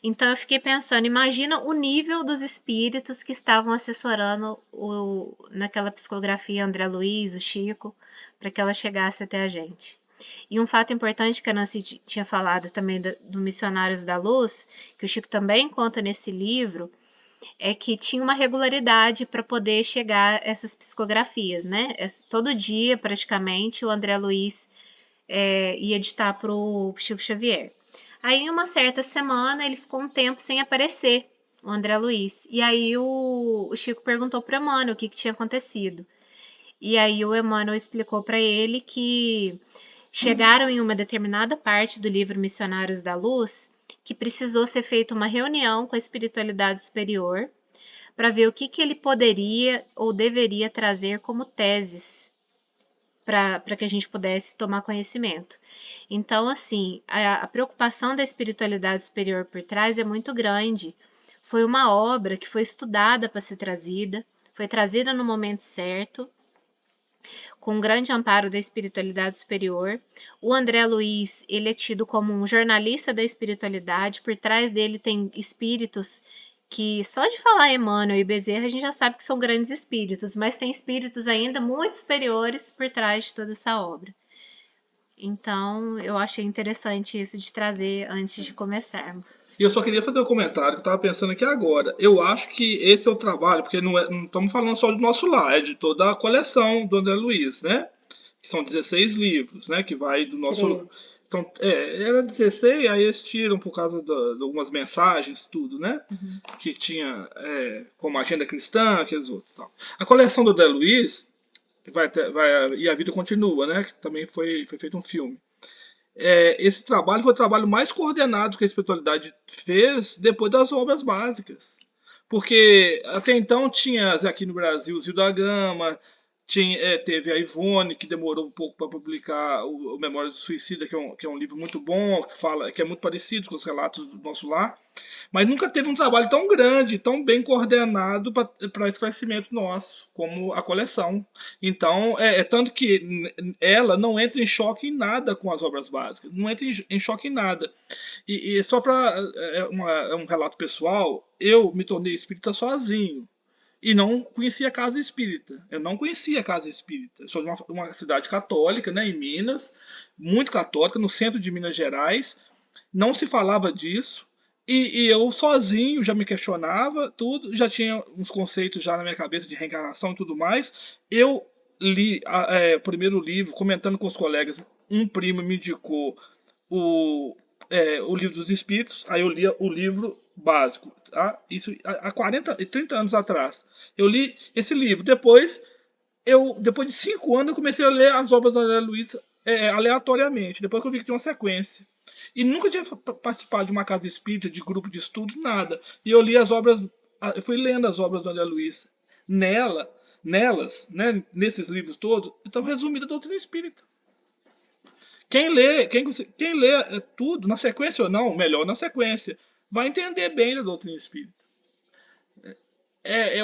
Então eu fiquei pensando, imagina o nível dos espíritos que estavam assessorando naquela psicografia André Luiz, o Chico, para que ela chegasse até a gente. E um fato importante que a Nancy tinha falado também do Missionários da Luz, que o Chico também conta nesse livro, é que tinha uma regularidade para poder chegar a essas psicografias, né? Todo dia, praticamente, o André Luiz ia editar para o Chico Xavier. Aí, em uma certa semana, ele ficou um tempo sem aparecer, o André Luiz. E aí, o Chico perguntou para o Emmanuel o que tinha acontecido. E aí, o Emmanuel explicou para ele que chegaram em uma determinada parte do livro Missionários da Luz que precisou ser feita uma reunião com a espiritualidade superior para ver o que ele poderia ou deveria trazer como teses para que a gente pudesse tomar conhecimento. Então, assim, a preocupação da espiritualidade superior por trás é muito grande. Foi uma obra que foi estudada para ser trazida, foi trazida no momento certo, com um grande amparo da espiritualidade superior. O André Luiz, ele é tido como um jornalista da espiritualidade, por trás dele tem espíritos que, só de falar Emmanuel e Bezerra, a gente já sabe que são grandes espíritos, mas tem espíritos ainda muito superiores por trás de toda essa obra. Então, eu achei interessante isso de trazer antes de começarmos. E eu só queria fazer um comentário que eu estava pensando aqui agora. Eu acho que esse é o trabalho, porque não estamos falando só do nosso lar, é de toda a coleção do André Luiz, né? Que são 16 livros, né? Que vai do nosso... Então, era 16, aí eles tiram por causa de algumas mensagens, tudo, né? Uhum. Que tinha como Agenda Cristã, aqueles outros. Tal. A coleção do André Luiz... e a vida continua, né? Que também foi feito um filme. Esse trabalho foi o trabalho mais coordenado que a espiritualidade fez depois das obras básicas. Porque até então tinha aqui no Brasil o Zio da Gama, teve a Ivone, que demorou um pouco para publicar o Memórias do Suicida, que é um livro muito bom, que é muito parecido com os relatos do nosso lar. Mas nunca teve um trabalho tão grande, tão bem coordenado para esclarecimento nosso, como a coleção. Então, tanto que ela não entra em choque em nada com as obras básicas, não entra em choque em nada. E só para um relato pessoal, eu me tornei espírita sozinho. E não conhecia a casa espírita. Eu não conhecia a casa espírita. Eu sou de uma cidade católica, né, em Minas, muito católica, no centro de Minas Gerais. Não se falava disso. E eu sozinho já me questionava tudo, já tinha uns conceitos já na minha cabeça de reencarnação e tudo mais. Eu li o primeiro livro, comentando com os colegas. Um primo me indicou o Livro dos Espíritos, aí eu li o livro básico, tá? Isso há 30 anos atrás. Eu li esse livro. Depois de 5 anos, eu comecei a ler as obras do André Luiz aleatoriamente, depois que eu vi que tinha uma sequência. E nunca tinha participado de uma casa espírita, de grupo de estudo, nada. E eu li as obras, eu fui lendo as obras do André Luiz. Nelas, né, nesses livros todos, estão resumidas a doutrina espírita. Quem lê tudo, na sequência ou não, melhor na sequência, vai entender bem da doutrina espírita. É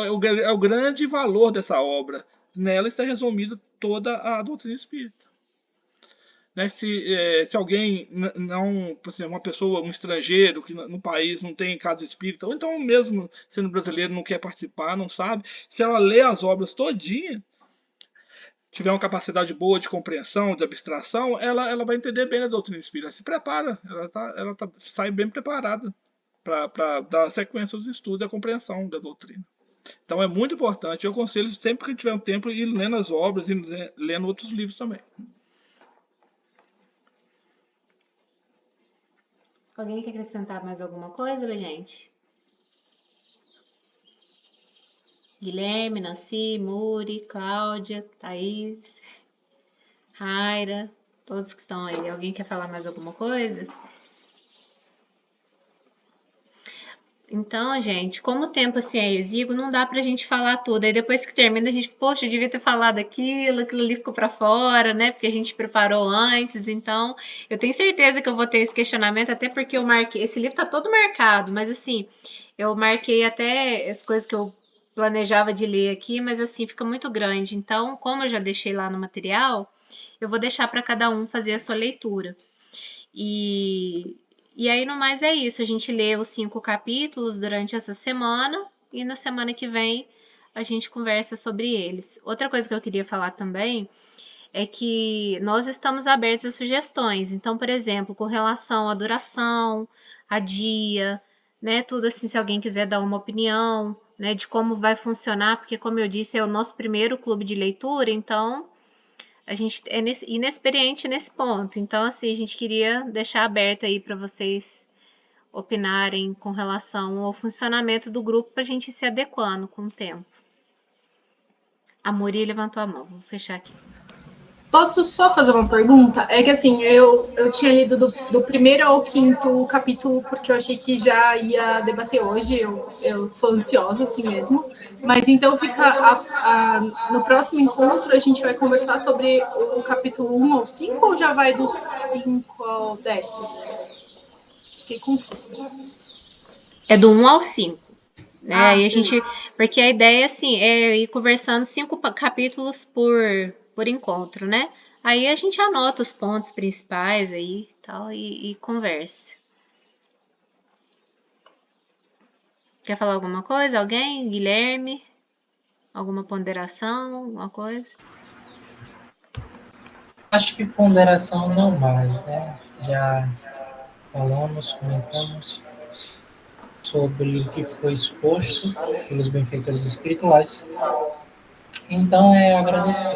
o grande valor dessa obra. Nela está resumida toda a doutrina espírita. Né? Se alguém não, por exemplo, uma pessoa, um estrangeiro que no país não tem casa espírita, ou então mesmo sendo brasileiro não quer participar, não sabe, se ela lê as obras todinha, tiver uma capacidade boa de compreensão, de abstração, ela vai entender bem a doutrina espírita. Ela se prepara, ela sai bem preparada para dar sequência aos estudos e a compreensão da doutrina. Então é muito importante. Eu aconselho sempre que tiver um tempo ir lendo as obras e lendo outros livros também. Alguém quer acrescentar mais alguma coisa, gente? Guilherme, Nancy, Muri, Cláudia, Thaís, Raira, todos que estão aí. Alguém quer falar mais alguma coisa? Então, gente, como o tempo assim é exíguo, não dá pra gente falar tudo. Aí depois que termina, a gente, poxa, eu devia ter falado aquilo ali ficou pra fora, né? Porque a gente preparou antes. Então, eu tenho certeza que eu vou ter esse questionamento, até porque eu marquei. Esse livro tá todo marcado, mas assim, eu marquei até as coisas que eu planejava de ler aqui, mas assim, fica muito grande. Então, como eu já deixei lá no material, eu vou deixar para cada um fazer a sua leitura. E aí, no mais, é isso. A gente lê os 5 capítulos durante essa semana e na semana que vem a gente conversa sobre eles. Outra coisa que eu queria falar também é que nós estamos abertos a sugestões. Então, por exemplo, com relação à duração, a dia, né, tudo assim, se alguém quiser dar uma opinião, né, de como vai funcionar, porque como eu disse, é o nosso primeiro clube de leitura, então a gente é inexperiente nesse ponto. Então, assim, a gente queria deixar aberto aí para vocês opinarem com relação ao funcionamento do grupo para a gente ir se adequando com o tempo. A Muri levantou a mão, vou fechar aqui. Posso só fazer uma pergunta? É que assim, eu tinha lido do primeiro ao quinto capítulo, porque eu achei que já ia debater hoje, eu sou ansiosa assim mesmo. Mas então fica no próximo encontro a gente vai conversar sobre o capítulo 1 ao 5 ou já vai do 5 ao 10º? Fiquei confusa. É do 1 ao 5. Né? Aí a gente, porque a ideia assim, é ir conversando 5 capítulos por encontro, né? Aí a gente anota os pontos principais aí tal, e conversa. Quer falar alguma coisa? Alguém? Guilherme? Alguma ponderação? Alguma coisa? Acho que ponderação não mais, né? Já falamos, comentamos sobre o que foi exposto pelos benfeitores espirituais. Então é agradecer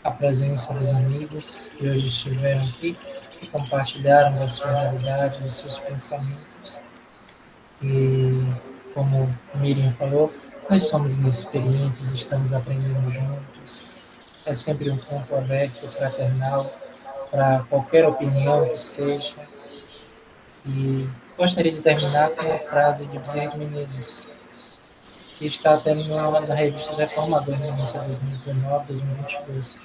a presença dos amigos que hoje estiveram aqui e compartilharam da sua realidade, dos seus pensamentos. E como Miriam falou, nós somos inexperientes, estamos aprendendo juntos. É sempre um ponto aberto, fraternal, para qualquer opinião que seja. E gostaria de terminar com uma frase de Bezerra de Menezes, que está até na revista Reformador, no ano de 2019, 2022.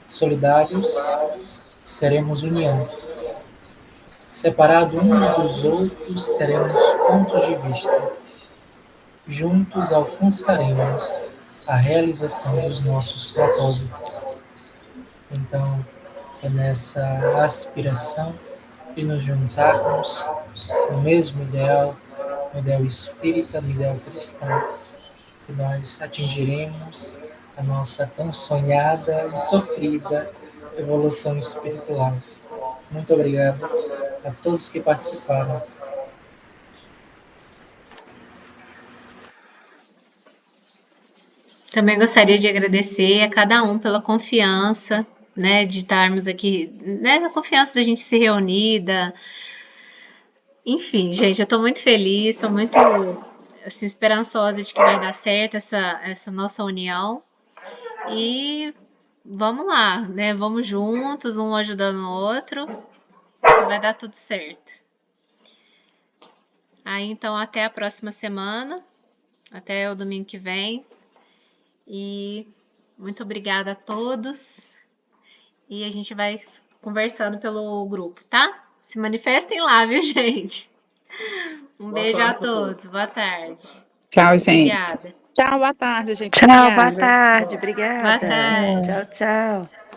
Solidários, seremos união. Separados uns dos outros, seremos pontos de vista. Juntos alcançaremos a realização dos nossos propósitos. Então, é nessa aspiração de nos juntarmos no mesmo ideal, no ideal espírita, no ideal cristão, que nós atingiremos a nossa tão sonhada e sofrida evolução espiritual. Muito obrigado a todos que participaram. Também gostaria de agradecer a cada um pela confiança, né, de estarmos aqui, né, a confiança da gente se reunir, enfim, gente, eu estou muito feliz, estou muito assim, esperançosa de que vai dar certo essa nossa união. E vamos lá, né? Vamos juntos, um ajudando o outro, que vai dar tudo certo. Aí, então, até a próxima semana, até o domingo que vem. E muito obrigada a todos. E a gente vai conversando pelo grupo, tá? Se manifestem lá, viu, gente? Um beijo a todos. Boa tarde. Tchau, gente. Obrigada. Tchau, boa tarde, gente. Tchau, Obrigada. boa tarde. Obrigada. Boa tarde. Tchau, tchau.